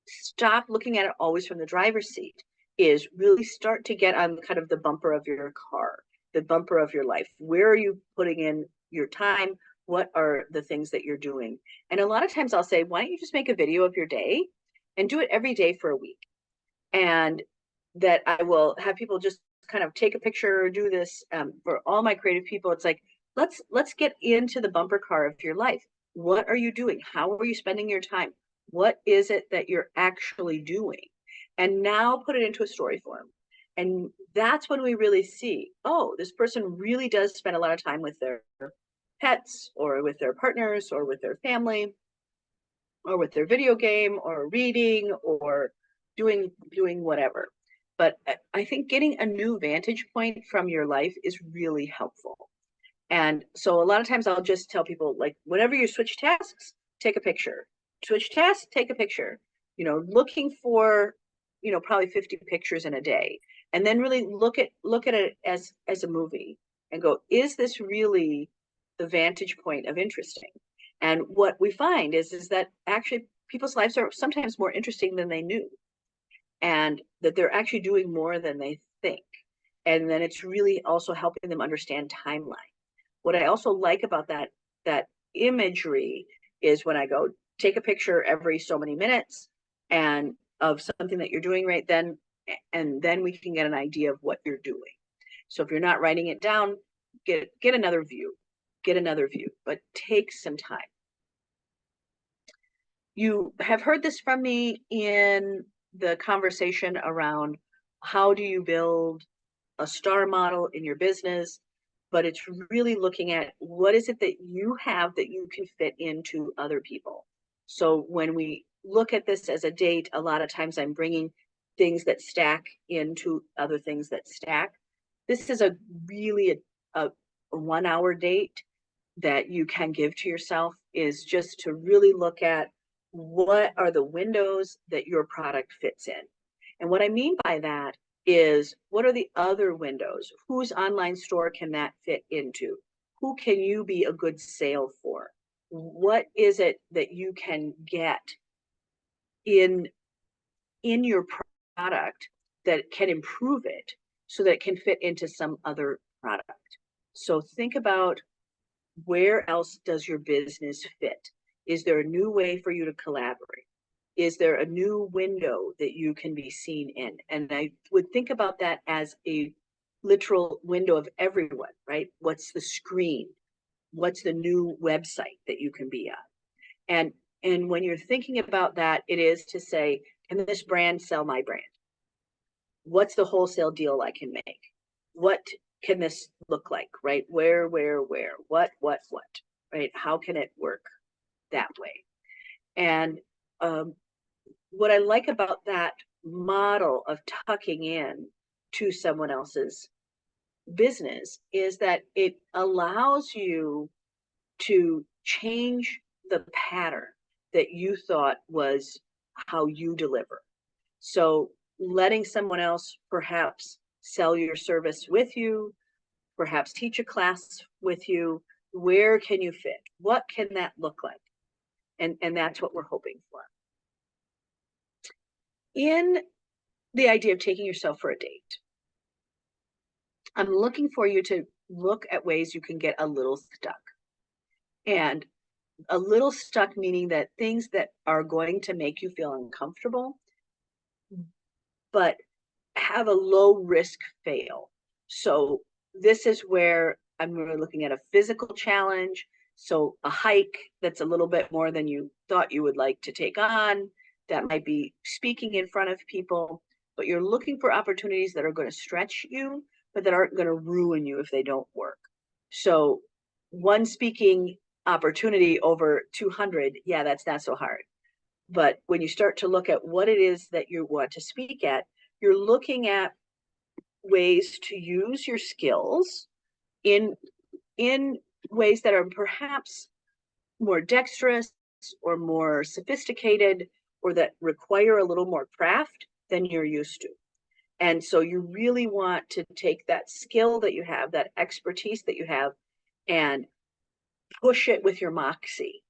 stop looking at it always from the driver's seat, is really start to get on kind of the bumper of your car, the bumper of your life. Where are you putting in your time? What are the things that you're doing? And a lot of times I'll say, why don't you just make a video of your day and do it every day for a week? And that I will have people just kind of take a picture or do this. For all my creative people, it's like, let's get into the bumper car of your life. What are you doing? How are you spending your time? What is it that you're actually doing? And now put it into a story form. And that's when we really see, oh, this person really does spend a lot of time with their pets or with their partners or with their family or with their video game or reading or doing whatever. But I think getting a new vantage point from your life is really helpful. And so a lot of times I'll just tell people, like, whenever you switch tasks, take a picture. Switch tasks, take a picture. Looking for, probably 50 pictures in a day. And then really look at it as a movie and go, is this really the vantage point of interesting? And what we find is that actually people's lives are sometimes more interesting than they knew, and that they're actually doing more than they think. And then it's really also helping them understand timeline. What I also like about that imagery is when I go, take a picture every so many minutes and of something that you're doing right then, and then we can get an idea of what you're doing. So if you're not writing it down, get another view, but take some time. You have heard this from me in the conversation around how do you build a star model in your business, but it's really looking at what is it that you have that you can fit into other people. So when we look at this as a date, a lot of times I'm bringing things that stack into other things that stack. This is a really a 1 hour date that you can give to yourself, is just to really look at what are the windows that your product fits in. And what I mean by that is, what are the other windows? Whose online store can that fit into? Who can you be a good sale for? What is it that you can get in your product that can improve it so that it can fit into some other product? So think about, where else does your business fit? Is there a new way for you to collaborate? Is there a new window that you can be seen in? And I would think about that as a literal window of everyone, right? What's the screen? What's the new website that you can be on? And when you're thinking about that, it is to say, can this brand sell my brand? What's the wholesale deal I can make? What can this look like, right? Where, what, right? How can it work that way? And what I like about that model of tucking in to someone else's business is that it allows you to change the pattern that you thought was how you deliver. So letting someone else perhaps sell your service with you, perhaps teach a class with you, where can you fit? What can that look like? And that's what we're hoping for. In the idea of taking yourself for a date, I'm looking for you to look at ways you can get a little stuck. And a little stuck meaning that things that are going to make you feel uncomfortable, but have a low risk fail. So this is where I'm really looking at a physical challenge. So a hike that's a little bit more than you thought you would like to take on. That might be speaking in front of people, but you're looking for opportunities that are going to stretch you, but that aren't going to ruin you if they don't work. So one speaking opportunity over 200, yeah, that's not so hard. But when you start to look at what it is that you want to speak at, you're looking at ways to use your skills in ways that are perhaps more dexterous or more sophisticated or that require a little more craft than you're used to. And so you really want to take that skill that you have, that expertise that you have, and push it with your moxie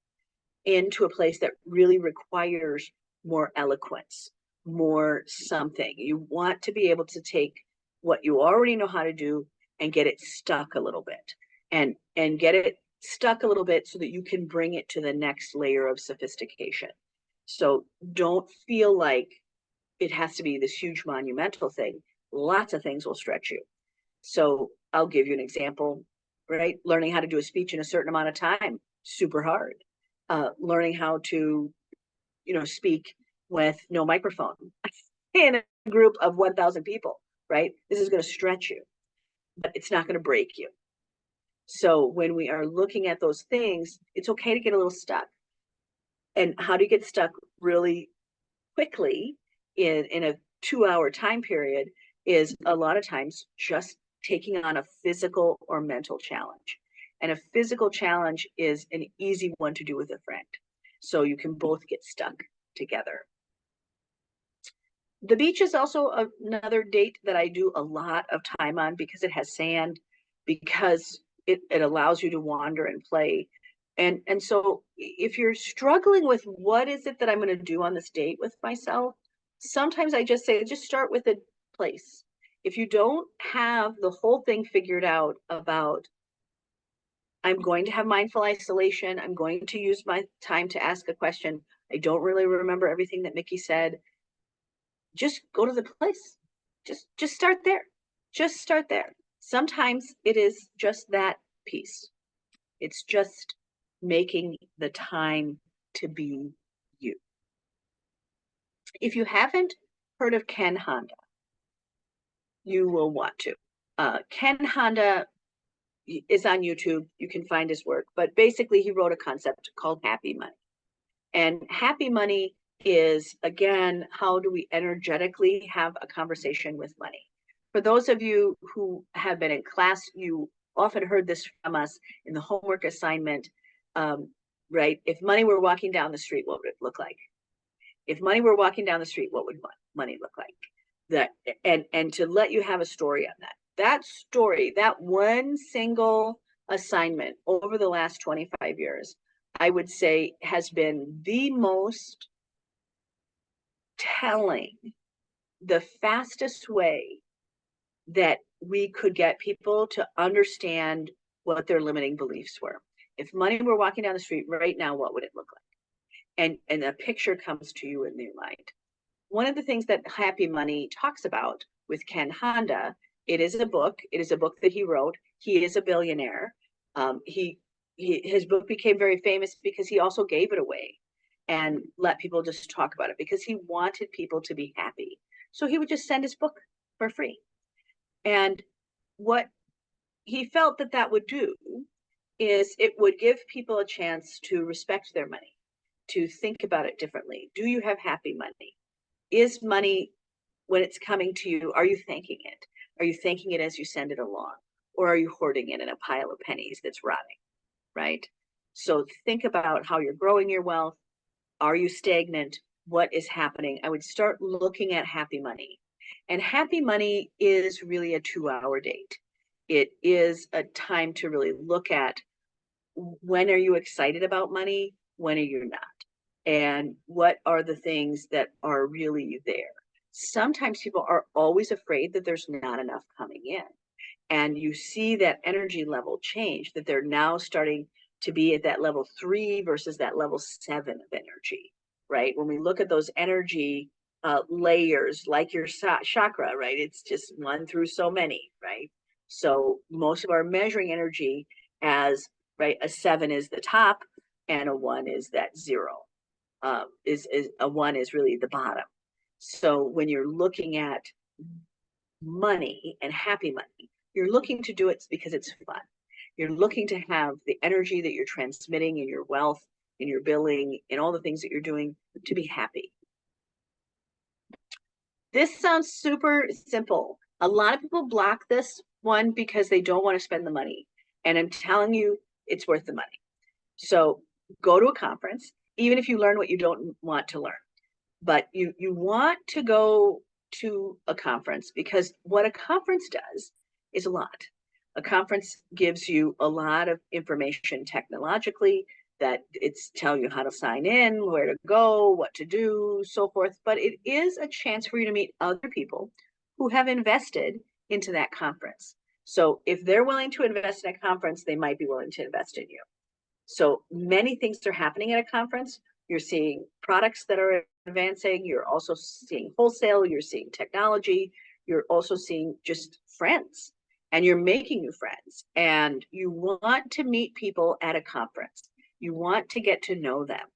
into a place that really requires more eloquence, more something. You want to be able to take what you already know how to do and get it stuck a little bit, and get it stuck a little bit so that you can bring it to the next layer of sophistication. So don't feel like it has to be this huge monumental thing. Lots of things will stretch you. So I'll give you an example, right? Learning how to do a speech in a certain amount of time, super hard. Learning how to, speak with no microphone in a group of 1,000 people, right? This is going to stretch you, but it's not going to break you. So when we are looking at those things, it's okay to get a little stuck. And how do you get stuck really quickly in a 2-hour time period is a lot of times just taking on a physical or mental challenge. And a physical challenge is an easy one to do with a friend. So you can both get stuck together. The beach is also another date that I do a lot of time on because it has sand, because it allows you to wander and play. And so if you're struggling with what is it that I'm going to do on this date with myself, sometimes I just say, just start with a place. If you don't have the whole thing figured out about, I'm going to have mindful isolation, I'm going to use my time to ask a question, I don't really remember everything that Mickey said, just go to the place. Just start there. Just start there. Sometimes it is just that piece. It's just making the time to be you. If you haven't heard of Ken Honda, you will want to. Ken Honda is on YouTube. You can find his work, but basically he wrote a concept called happy money. And happy money is, again, how do we energetically have a conversation with money? For those of you who have been in class, you often heard this from us in the homework assignment, right? If money were walking down the street, what would it look like? If money were walking down the street, what would money look like? That and to let you have a story on that. That story, that one single assignment over the last 25 years, I would say has been the most telling, the fastest way that we could get people to understand what their limiting beliefs were. If money were walking down the street right now, what would it look like? And a picture comes to you in your mind. One of the things that Happy Money talks about with Ken Honda, it is a book that he wrote. He is a billionaire. His book became very famous because he also gave it away and let people just talk about it because he wanted people to be happy. So he would just send his book for free. And what he felt that would do is it would give people a chance to respect their money, to think about it differently. Do you have happy money? Is money, when it's coming to you, are you thanking it? Are you thanking it as you send it along? Or are you hoarding it in a pile of pennies that's rotting, right? So think about how you're growing your wealth. Are you stagnant? What is happening? I would start looking at happy money. And happy money is really a 2-hour date. It is a time to really look at, when are you excited about money? When are you not? And what are the things that are really there? Sometimes people are always afraid that there's not enough coming in. And you see that energy level change, that they're now starting to be at that level 3 versus that level 7 of energy, right? When we look at those energy layers, like your chakra, right? It's just 1 through so many, right? So most of our measuring energy as, right, a 7 is the top and a 1 is that 0. Is a 1 is really the bottom. So when you're looking at money and happy money, you're looking to do it because it's fun. You're looking to have the energy that you're transmitting in your wealth, in your billing, in all the things that you're doing to be happy. This sounds super simple. A lot of people block this one because they don't want to spend the money. And I'm telling you, it's worth the money. So go to a conference, even if you learn what you don't want to learn. But you want to go to a conference, because what a conference does is a lot. A conference gives you a lot of information technologically, that it's tell you how to sign in, where to go, what to do, so forth. But it is a chance for you to meet other people who have invested into that conference. So if they're willing to invest in a conference, they might be willing to invest in you. So many things are happening at a conference. You're seeing products that are advancing. You're also seeing wholesale. You're seeing technology. You're also seeing just friends, and you're making new friends. And you want to meet people at a conference. You want to get to know them.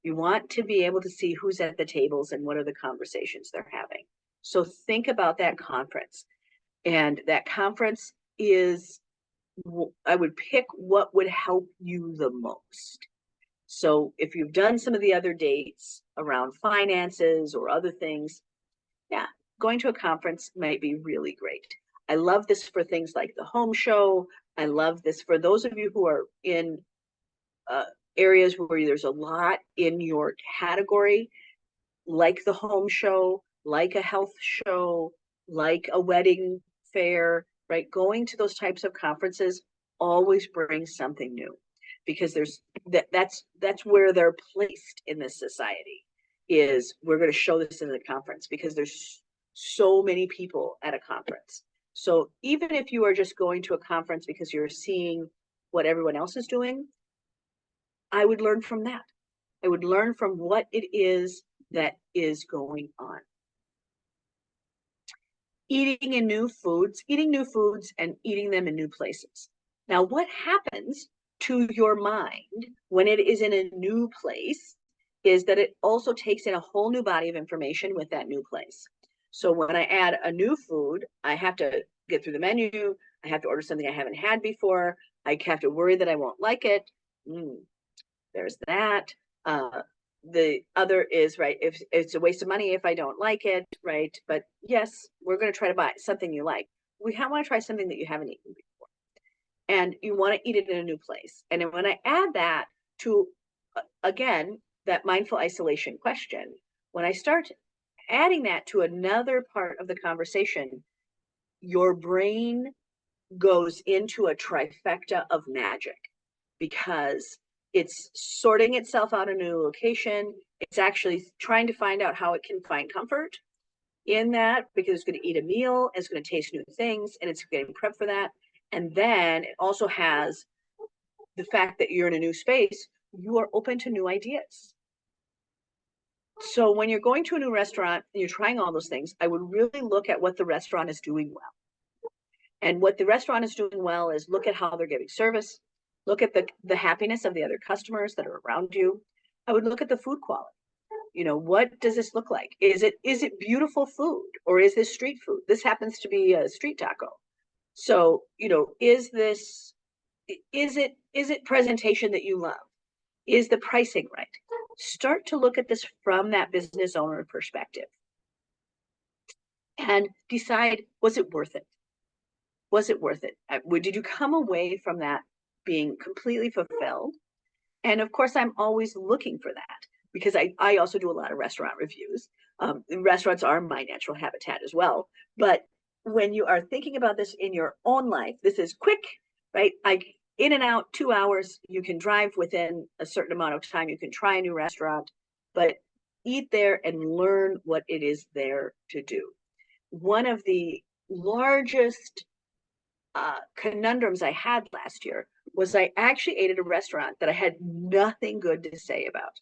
You want to be able to see who's at the tables and what are the conversations they're having. So think about that conference. And that conference is, I would pick what would help you the most. So if you've done some of the other dates around finances or other things, yeah, going to a conference might be really great. I love this for things like the home show. I love this for those of you who are in areas where there's a lot in your category, like the home show, like a health show, like a wedding fair, right? Going to those types of conferences always brings something new, because that's where they're placed in this society. Is we're going to show this in the conference because there's so many people at a conference. So even if you are just going to a conference because you're seeing what everyone else is doing, I would learn from that. I would learn from what it is that is going on. Eating new foods and eating them in new places. Now, what happens to your mind when it is in a new place is that it also takes in a whole new body of information with that new place. So when I add a new food, I have to get through the menu. I have to order something I haven't had before. I have to worry that I won't like it. There's that. The other is, right, if it's a waste of money if I don't like it, right? But yes, we're going to try to buy something you like. We want to try something that you haven't eaten before, and you want to eat it in a new place. And then when I add that to, again, that mindful isolation question, when I start adding that to another part of the conversation, your brain goes into a trifecta of magic, because it's sorting itself out a new location. It's actually trying to find out how it can find comfort in that, because it's going to eat a meal, it's going to taste new things, and it's getting prepped for that. And then it also has the fact that you're in a new space, you are open to new ideas. So when you're going to a new restaurant and you're trying all those things, I would really look at what the restaurant is doing well. And what the restaurant is doing well is look at how they're giving service, look at the happiness of the other customers that are around you. I would look at the food quality. What does this look like? Is it beautiful food, or is this street food? This happens to be a street taco. So, is it presentation that you love? Is the pricing right? start to look at this from that business owner perspective and decide, was it worth it? Was it worth it? Did you come away from that being completely fulfilled? And of course, I'm always looking for that because I also do a lot of restaurant reviews. Restaurants are my natural habitat as well. But when you are thinking about this in your own life, this is quick, right? In and out, 2 hours. You can drive within a certain amount of time. You can try a new restaurant, but eat there and learn what it is there to do. One of the largest conundrums I had last year was I actually ate at a restaurant that I had nothing good to say about.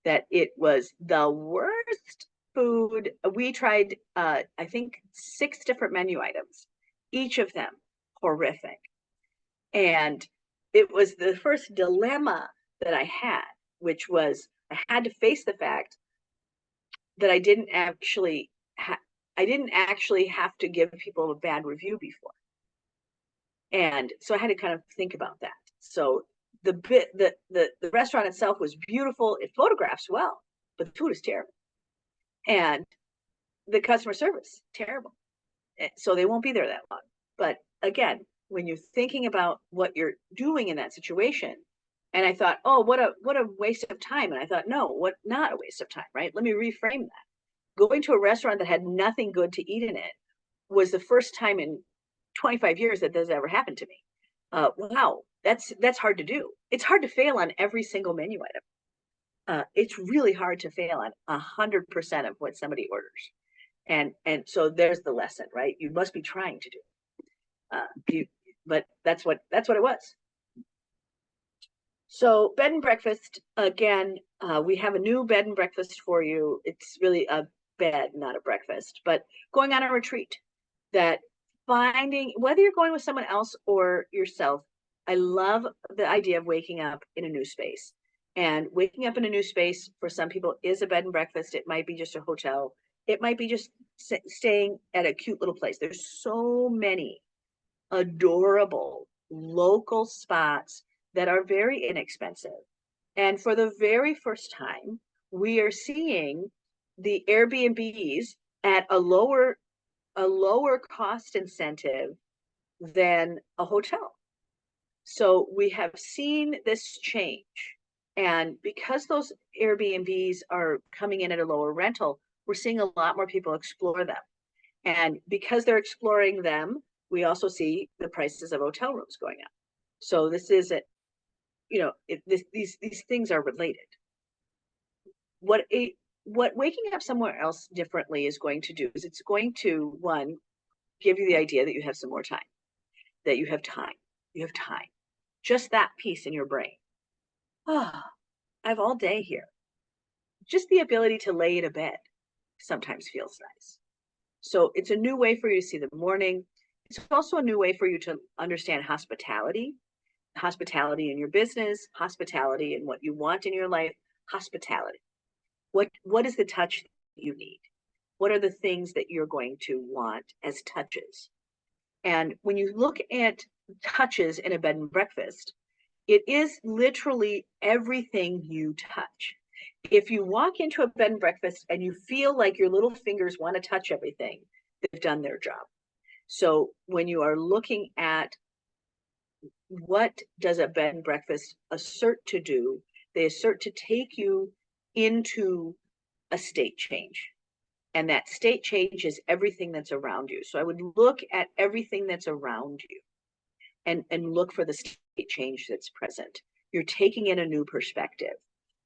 That it was the worst food. We tried, I think, 6 different menu items, each of them horrific. And it was the first dilemma that I had, which was I had to face the fact that I didn't actually have to give people a bad review before. And so I had to kind of think about that. So the restaurant itself was beautiful. It photographs well, but the food is terrible. And the customer service, terrible. So they won't be there that long. But again, when you're thinking about what you're doing in that situation, and I thought, oh, what a waste of time. And I thought, no, not a waste of time, right? Let me reframe that. Going to a restaurant that had nothing good to eat in it was the first time in 25 years that this ever happened to me. Wow, that's hard to do. It's hard to fail on every single menu item. It's really hard to fail on 100% of what somebody orders. And so there's the lesson, right? You must be trying to do. But that's what it was. So bed and breakfast, again, we have a new bed and breakfast for you. It's really a bed, not a breakfast, but going on a retreat that finding, whether you're going with someone else or yourself, I love the idea of waking up in a new space. And waking up in a new space for some people is a bed and breakfast. It might be just a hotel. It might be just staying at a cute little place. There's so many adorable local spots that are very inexpensive. And for the very first time, we are seeing the Airbnbs at a lower cost incentive than a hotel. So we have seen this change. And because those Airbnbs are coming in at a lower rental, we're seeing a lot more people explore them. And because they're exploring them, we also see the prices of hotel rooms going up. So this is it, these things are related. What waking up somewhere else differently is going to do is it's going to, one, give you the idea that you have some more time, that you have time. You have time. Just that piece in your brain. Oh, I have all day here. Just the ability to lay in a bed sometimes feels nice. So it's a new way for you to see the morning. It's also a new way for you to understand hospitality in your business, hospitality in what you want in your life, hospitality. What is the touch that you need? What are the things that you're going to want as touches? And when you look at touches in a bed and breakfast, it is literally everything you touch. If you walk into a bed and breakfast and you feel like your little fingers want to touch everything, they've done their job. So when you are looking at what does a bed and breakfast assert to do, they assert to take you into a state change. And that state change is everything that's around you. So I would look at everything that's around you and look for the state change that's present. You're taking in a new perspective.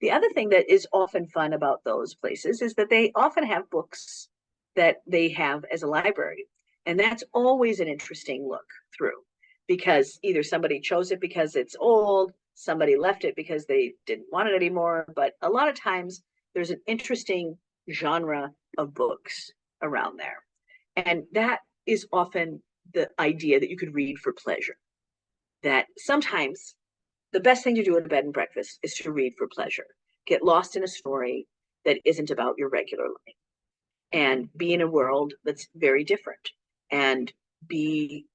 The other thing that is often fun about those places is that they often have books that they have as a library. And that's always an interesting look through, because either somebody chose it because it's old, somebody left it because they didn't want it anymore. But a lot of times there's an interesting genre of books around there. And that is often the idea that you could read for pleasure. That sometimes the best thing to do at a bed and breakfast is to read for pleasure. Get lost in a story that isn't about your regular life and be in a world that's very different, and be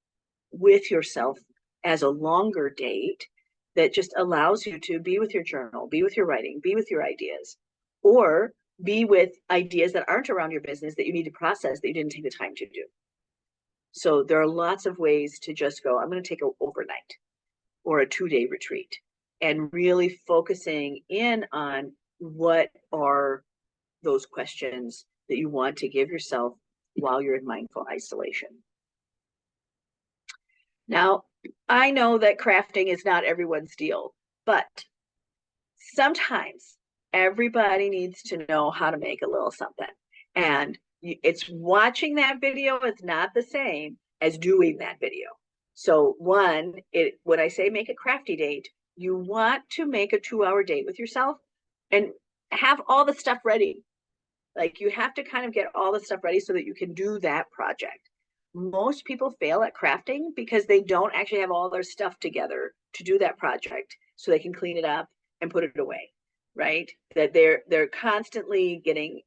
with yourself as a longer date that just allows you to be with your journal, be with your writing, be with your ideas, or be with ideas that aren't around your business that you need to process that you didn't take the time to do. So there are lots of ways to just go, I'm going to take an overnight or a 2-day retreat, and really focusing in on what are those questions that you want to give yourself while you're in mindful isolation. Now, I know that crafting is not everyone's deal, but sometimes everybody needs to know how to make a little something. And it's watching that video is not the same as doing that video. So when I say make a crafty date, you want to make a 2-hour date with yourself and have all the stuff ready. Like you have to kind of get all the stuff ready so that you can do that project. Most people fail at crafting because they don't actually have all their stuff together to do that project so they can clean it up and put it away, right? That they're constantly getting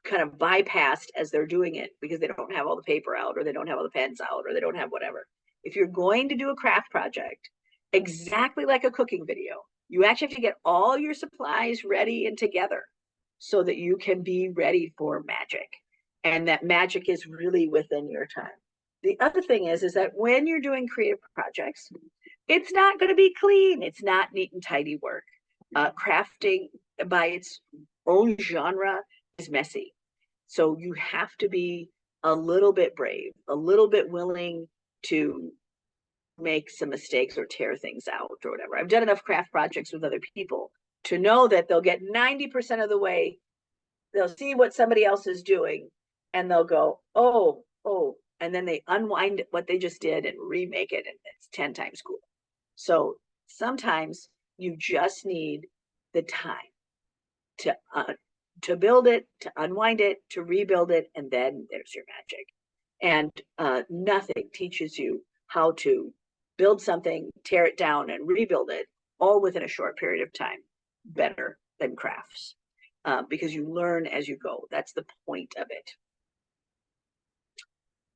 kind of bypassed as they're doing it because they don't have all the paper out, or they don't have all the pens out, or they don't have whatever. If you're going to do a craft project, exactly like a cooking video, you actually have to get all your supplies ready and together so that you can be ready for magic. And that magic is really within your time. The other thing is that when you're doing creative projects, it's not going to be clean. It's not neat and tidy work. Crafting by its own genre is messy. So you have to be a little bit brave, a little bit willing to make some mistakes or tear things out or whatever. I've done enough craft projects with other people to know that they'll get 90% of the way. They'll see what somebody else is doing and they'll go, oh, and then they unwind what they just did and remake it, and it's 10 times cooler. So sometimes you just need the time to build it, to unwind it, to rebuild it, and then there's your magic. And nothing teaches you how to build something, tear it down, and rebuild it all within a short period of time better than crafts, because you learn as you go. That's the point of it.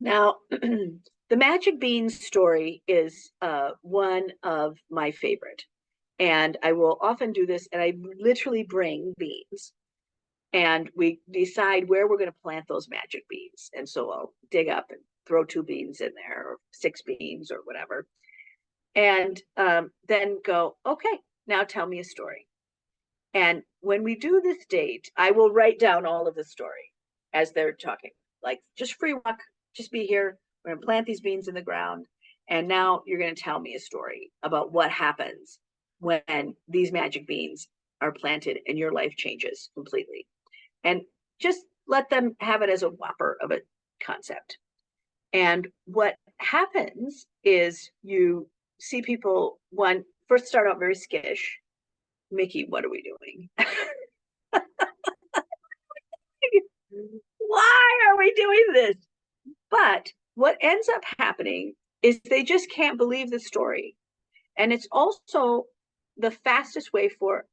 Now, the magic beans story is one of my favorite. And I will often do this, and I literally bring beans. And we decide where we're going to plant those magic beans. And so I'll dig up and throw 2 beans in there, or 6 beans, or whatever. And then go, okay, now tell me a story. And when we do this date, I will write down all of the story as they're talking, like just free walk, just be here. We're going to plant these beans in the ground. And now you're going to tell me a story about what happens when these magic beans are planted and your life changes completely. And just let them have it as a whopper of a concept. And what happens is you see people, one, first start out very skittish. Mickey, what are we doing? Why are we doing this? But what ends up happening is they just can't believe the story. And it's also the fastest way for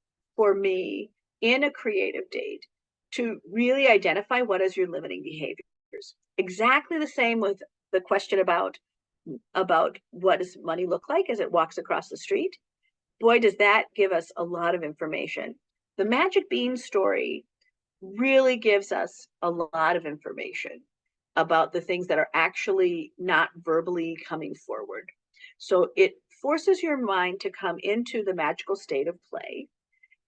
me in a creative date to really identify what is your limiting behaviors. Exactly the same with the question about what does money look like as it walks across the street. Boy, does that give us a lot of information. The magic bean story really gives us a lot of information about the things that are actually not verbally coming forward. So it forces your mind to come into the magical state of play,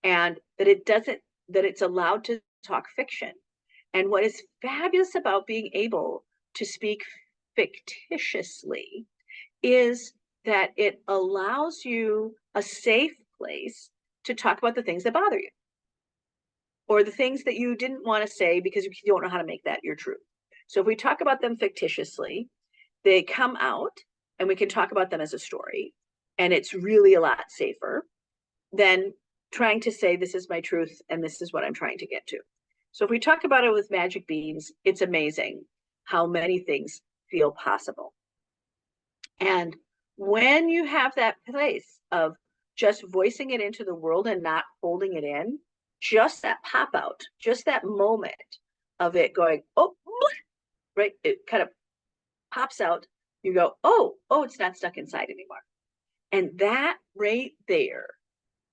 and that it's allowed to talk fiction. And what is fabulous about being able to speak fictitiously is that it allows you a safe place to talk about the things that bother you, or the things that you didn't want to say because you don't know how to make that your truth. So if we talk about them fictitiously, they come out and we can talk about them as a story, and it's really a lot safer than trying to say this is my truth and this is what I'm trying to get to. So if we talk about it with magic beans, it's amazing how many things feel possible. And when you have that place of just voicing it into the world and not holding it in, just that pop out, just that moment of it going, oh, right, it kind of pops out. You go, oh, it's not stuck inside anymore. And that right there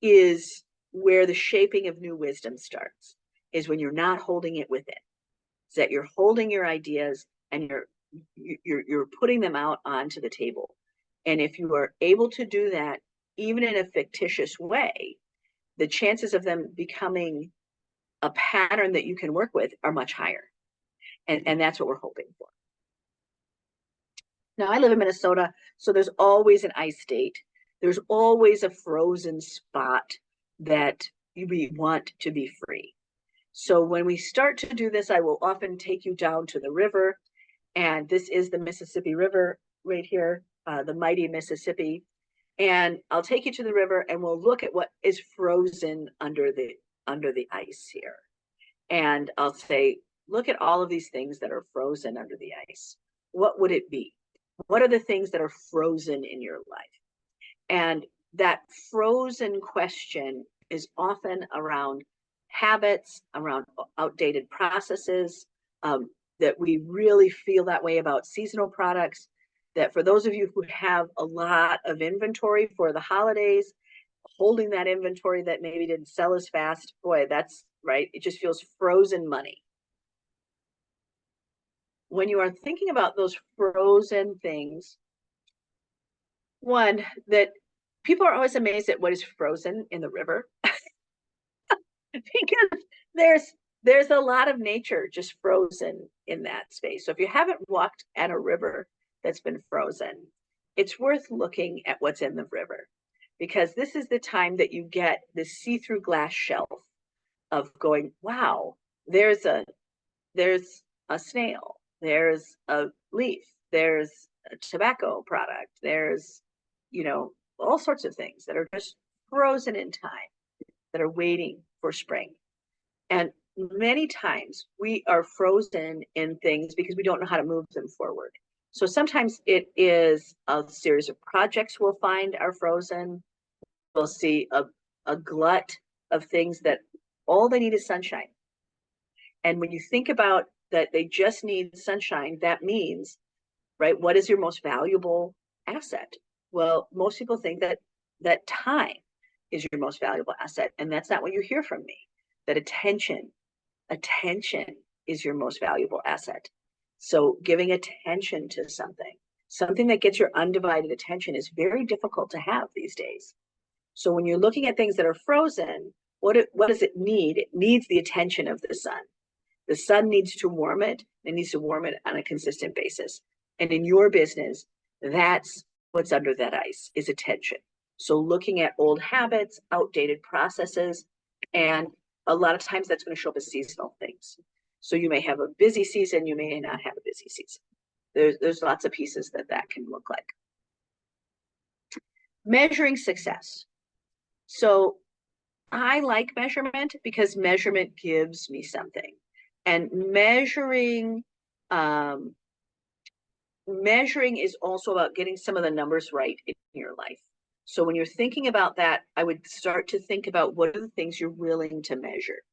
is where the shaping of new wisdom starts, is when you're not holding it within. Is that you're holding your ideas and you're putting them out onto the table. And if you are able to do that, even in a fictitious way, the chances of them becoming a pattern that you can work with are much higher. And that's what we're hoping for. Now, I live in Minnesota, so there's always an ice state. There's always a frozen spot that we want to be free. So when we start to do this, I will often take you down to the river. And this is the Mississippi River right here, the mighty Mississippi. And I'll take you to the river and we'll look at what is frozen under the ice here. And I'll say, look at all of these things that are frozen under the ice. What would it be? What are the things that are frozen in your life? And that frozen question is often around habits, around outdated processes, that we really feel that way about seasonal products, that for those of you who have a lot of inventory for the holidays, holding that inventory that maybe didn't sell as fast, boy, that's right. It just feels frozen money. When you are thinking about those frozen things, one, that people are always amazed at what is frozen in the river because there's a lot of nature just frozen in that space. So if you haven't walked at a river that's been frozen, it's worth looking at what's in the river, because this is the time that you get the see-through glass shelf of going, wow, there's a snail, there's a leaf, there's a tobacco product, there's, all sorts of things that are just frozen in time, that are waiting for spring. And many times we are frozen in things because we don't know how to move them forward. So sometimes it is a series of projects we'll find are frozen. We'll see a glut of things that all they need is sunshine. And when you think about that, they just need sunshine, that means, right, what is your most valuable asset? Well, most people think that time is your most valuable asset. And that's not what you hear from me, that attention is your most valuable asset. So giving attention to something that gets your undivided attention is very difficult to have these days. So when you're looking at things that are frozen, what does it need? It needs the attention of the sun. The sun needs to warm it. It needs to warm it on a consistent basis. And in your business, that's what's under that ice, is attention. So looking at old habits, outdated processes, and a lot of times that's going to show up as seasonal things. So you may have a busy season, you may not have a busy season. There's lots of pieces that can look like. Measuring success. So I like measurement because measurement gives me something. And measuring is also about getting some of the numbers right in your life. So when you're thinking about that, I would start to think about what are the things you're willing to measure.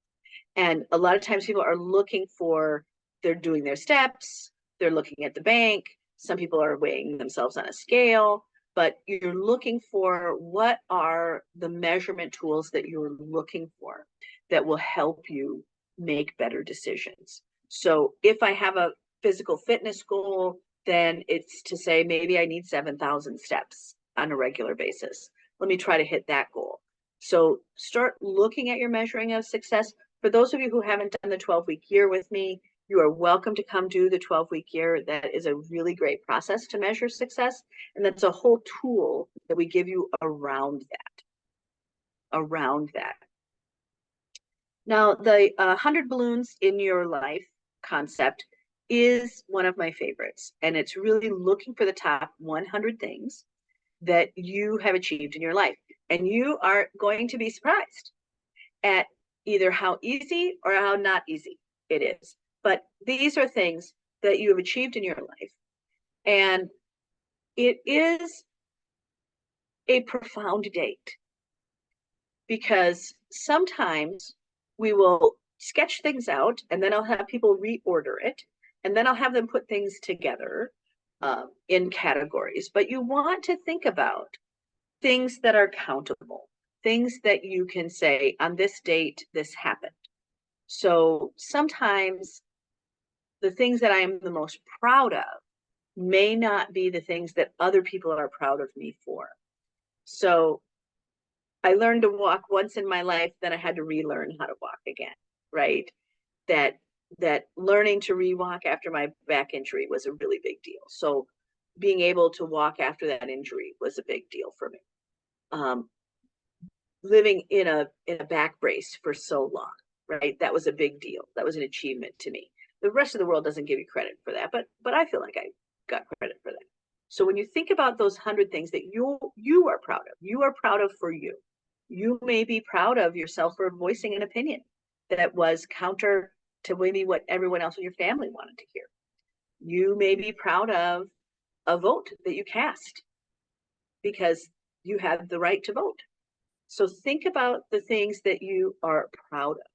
And a lot of times people are looking for, they're doing their steps, they're looking at the bank, some people are weighing themselves on a scale, but you're looking for what are the measurement tools that you're looking for that will help you make better decisions. So if I have a physical fitness goal, then it's to say, maybe I need 7,000 steps on a regular basis. Let me try to hit that goal. So start looking at your measuring of success. For those of you who haven't done the 12-week year with me, you are welcome to come do the 12-week year. That is a really great process to measure success. And that's a whole tool that we give you around that. Now, the 100 balloons in your life concept is one of my favorites. And it's really looking for the top 100 things that you have achieved in your life. And you are going to be surprised at either how easy or how not easy it is. But these are things that you have achieved in your life. And it is a profound date, because sometimes we will sketch things out and then I'll have people reorder it. And then I'll have them put things together in categories. But you want to think about things that are countable, things that you can say, on this date, this happened. So sometimes the things that I am the most proud of may not be the things that other people are proud of me for. So I learned to walk once in my life, then I had to relearn how to walk again, right? That learning to re-walk after my back injury was a really big deal. So being able to walk after that injury was a big deal for me. Living in a back brace for so long, right? That was a big deal. That was an achievement to me. The rest of the world doesn't give you credit for that, but I feel like I got credit for that. So when you think about those 100 things that you are proud of, you are proud of for you. You may be proud of yourself for voicing an opinion that was counter to maybe what everyone else in your family wanted to hear. You may be proud of a vote that you cast because you had the right to vote. So think about the things that you are proud of.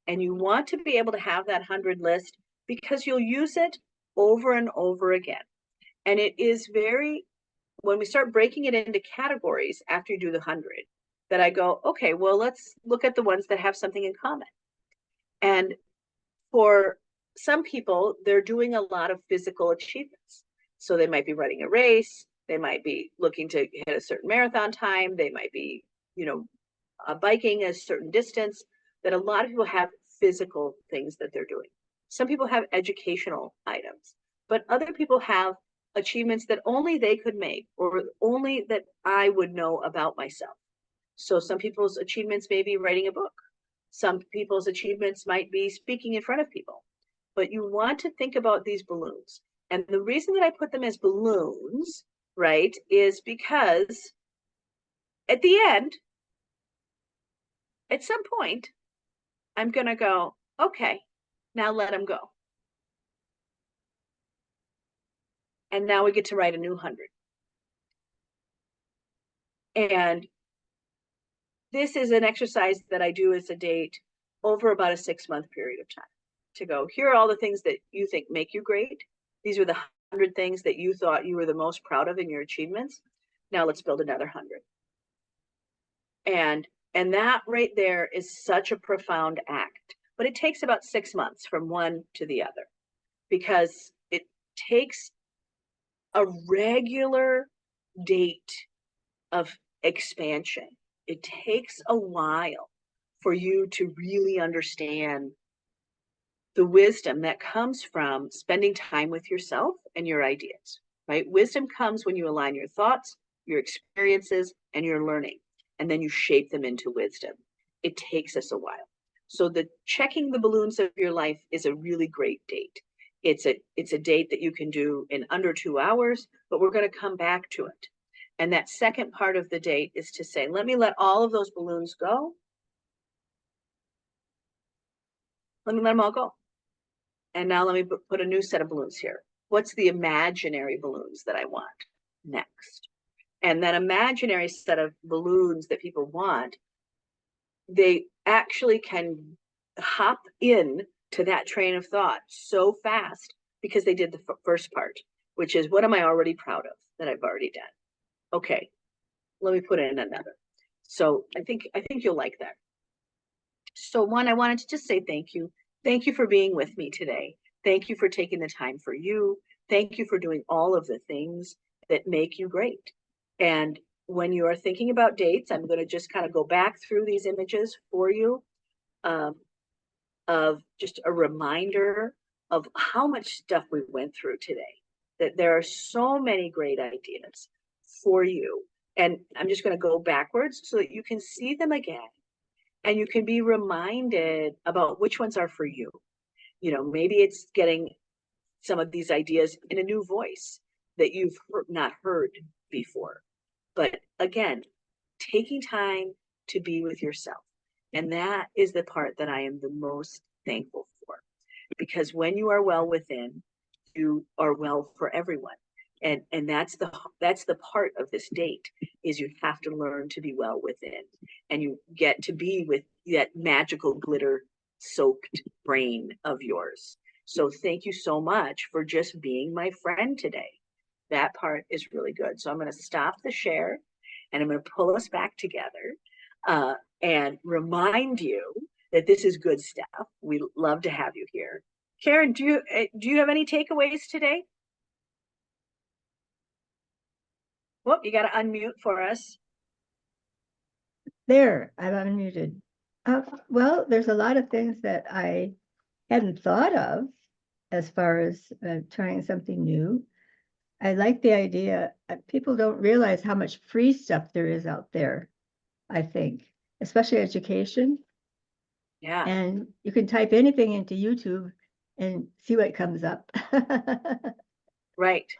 And you want to be able to have that 100 list because you'll use it over and over again. And it is very, when we start breaking it into categories after you do the 100, that I go, okay, well, let's look at the ones that have something in common. And for some people, they're doing a lot of physical achievements. So they might be running a race, they might be looking to hit a certain marathon time, they might be, biking a certain distance. That a lot of people have physical things that they're doing. Some people have educational items, but other people have achievements that only they could make or only that I would know about myself. So some people's achievements may be writing a book. Some people's achievements might be speaking in front of people. But you want to think about these balloons. And the reason that I put them as balloons, right, is because at the end, at some point, I'm going to go, okay, now let them go. And now we get to write a new 100. And this is an exercise that I do as a date over about a 6-month period of time to go, here are all the things that you think make you great. These are the 100 things that you thought you were the most proud of in your achievements. Now let's build another 100. And that right there is such a profound act, but it takes about 6 months from one to the other because it takes a regular date of expansion. It takes a while for you to really understand the wisdom that comes from spending time with yourself and your ideas, right? Wisdom comes when you align your thoughts, your experiences, and your learning, and then you shape them into wisdom. It takes us a while. So the checking the balloons of your life is a really great date. It's a date that you can do in under 2 hours, but we're going to come back to it. And that second part of the date is to say, let me let all of those balloons go. Let me let them all go. And now let me put a new set of balloons here. What's the imaginary balloons that I want next? And that imaginary set of balloons that people want, they actually can hop in to that train of thought so fast because they did the first part, which is, what am I already proud of that I've already done? Okay, let me put in another. So I think you'll like that. So one, I wanted to just say thank you. Thank you for being with me today. Thank you for taking the time for you. Thank you for doing all of the things that make you great. And when you are thinking about dates, I'm going to just kind of go back through these images for you of just a reminder of how much stuff we went through today, that there are so many great ideas for you. And I'm just going to go backwards so that you can see them again. And you can be reminded about which ones are for you. Maybe it's getting some of these ideas in a new voice that you've not heard before. But again, taking time to be with yourself. And that is the part that I am the most thankful for. Because when you are well within, you are well for everyone. And that's the part of this date, is you have to learn to be well within, and you get to be with that magical glitter soaked brain of yours. So thank you so much for just being my friend today. That part is really good. So I'm going to stop the share, and I'm going to pull us back together and remind you that this is good stuff. We love to have you here. Karen, do you have any takeaways today? Whoop, you got to unmute for us. There, I'm unmuted. Well, there's a lot of things that I hadn't thought of as far as trying something new. I like the idea. People don't realize how much free stuff there is out there, I think, especially education. Yeah. And you can type anything into YouTube and see what comes up. Right.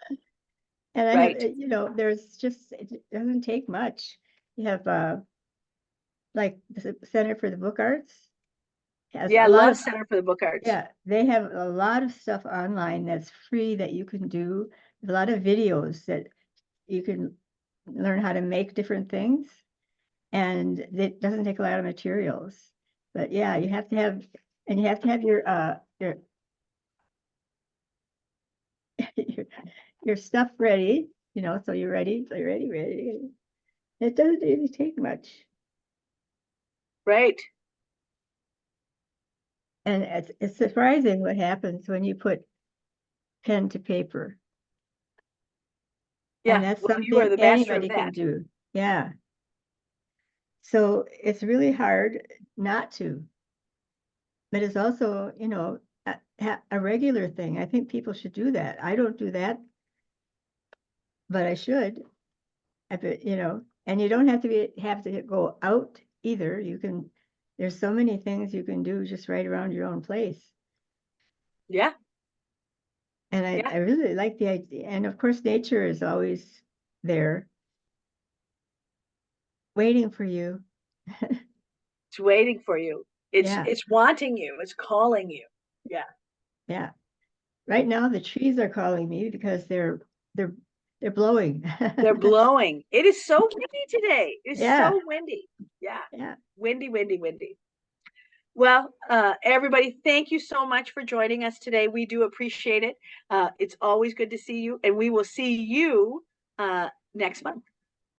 And I Right. have, there's just, it doesn't take much. You have like the Center for the Book Arts has Yeah, I a lot love of, Center for the Book Arts. yeah, they have a lot of stuff online that's free that you can do. A lot of videos that you can learn how to make different things. And it doesn't take a lot of materials. But yeah, you have to have, and you have to have your your stuff ready, so you're ready, ready. It doesn't really take much. Right. And it's surprising what happens when you put pen to paper. Yeah. And that's Well, you are something the master of anybody can that. do. Yeah. So it's really hard not to. But it's also, a regular thing. I think people should do that. I don't do that, but I should. And you don't have to go out either. There's so many things you can do just right around your own place. Yeah. And Yeah. I really like the idea. And of course, nature is always there waiting for you. It's waiting for you. Yeah, It's wanting you. It's calling you. Yeah. yeah. Right now, the trees are calling me because they're they're blowing. They're blowing. It is so windy today. It's Yeah, so windy. Yeah. yeah. Windy, windy, windy. Well, everybody, thank you so much for joining us today. We do appreciate it. It's always good to see you, and we will see you next month.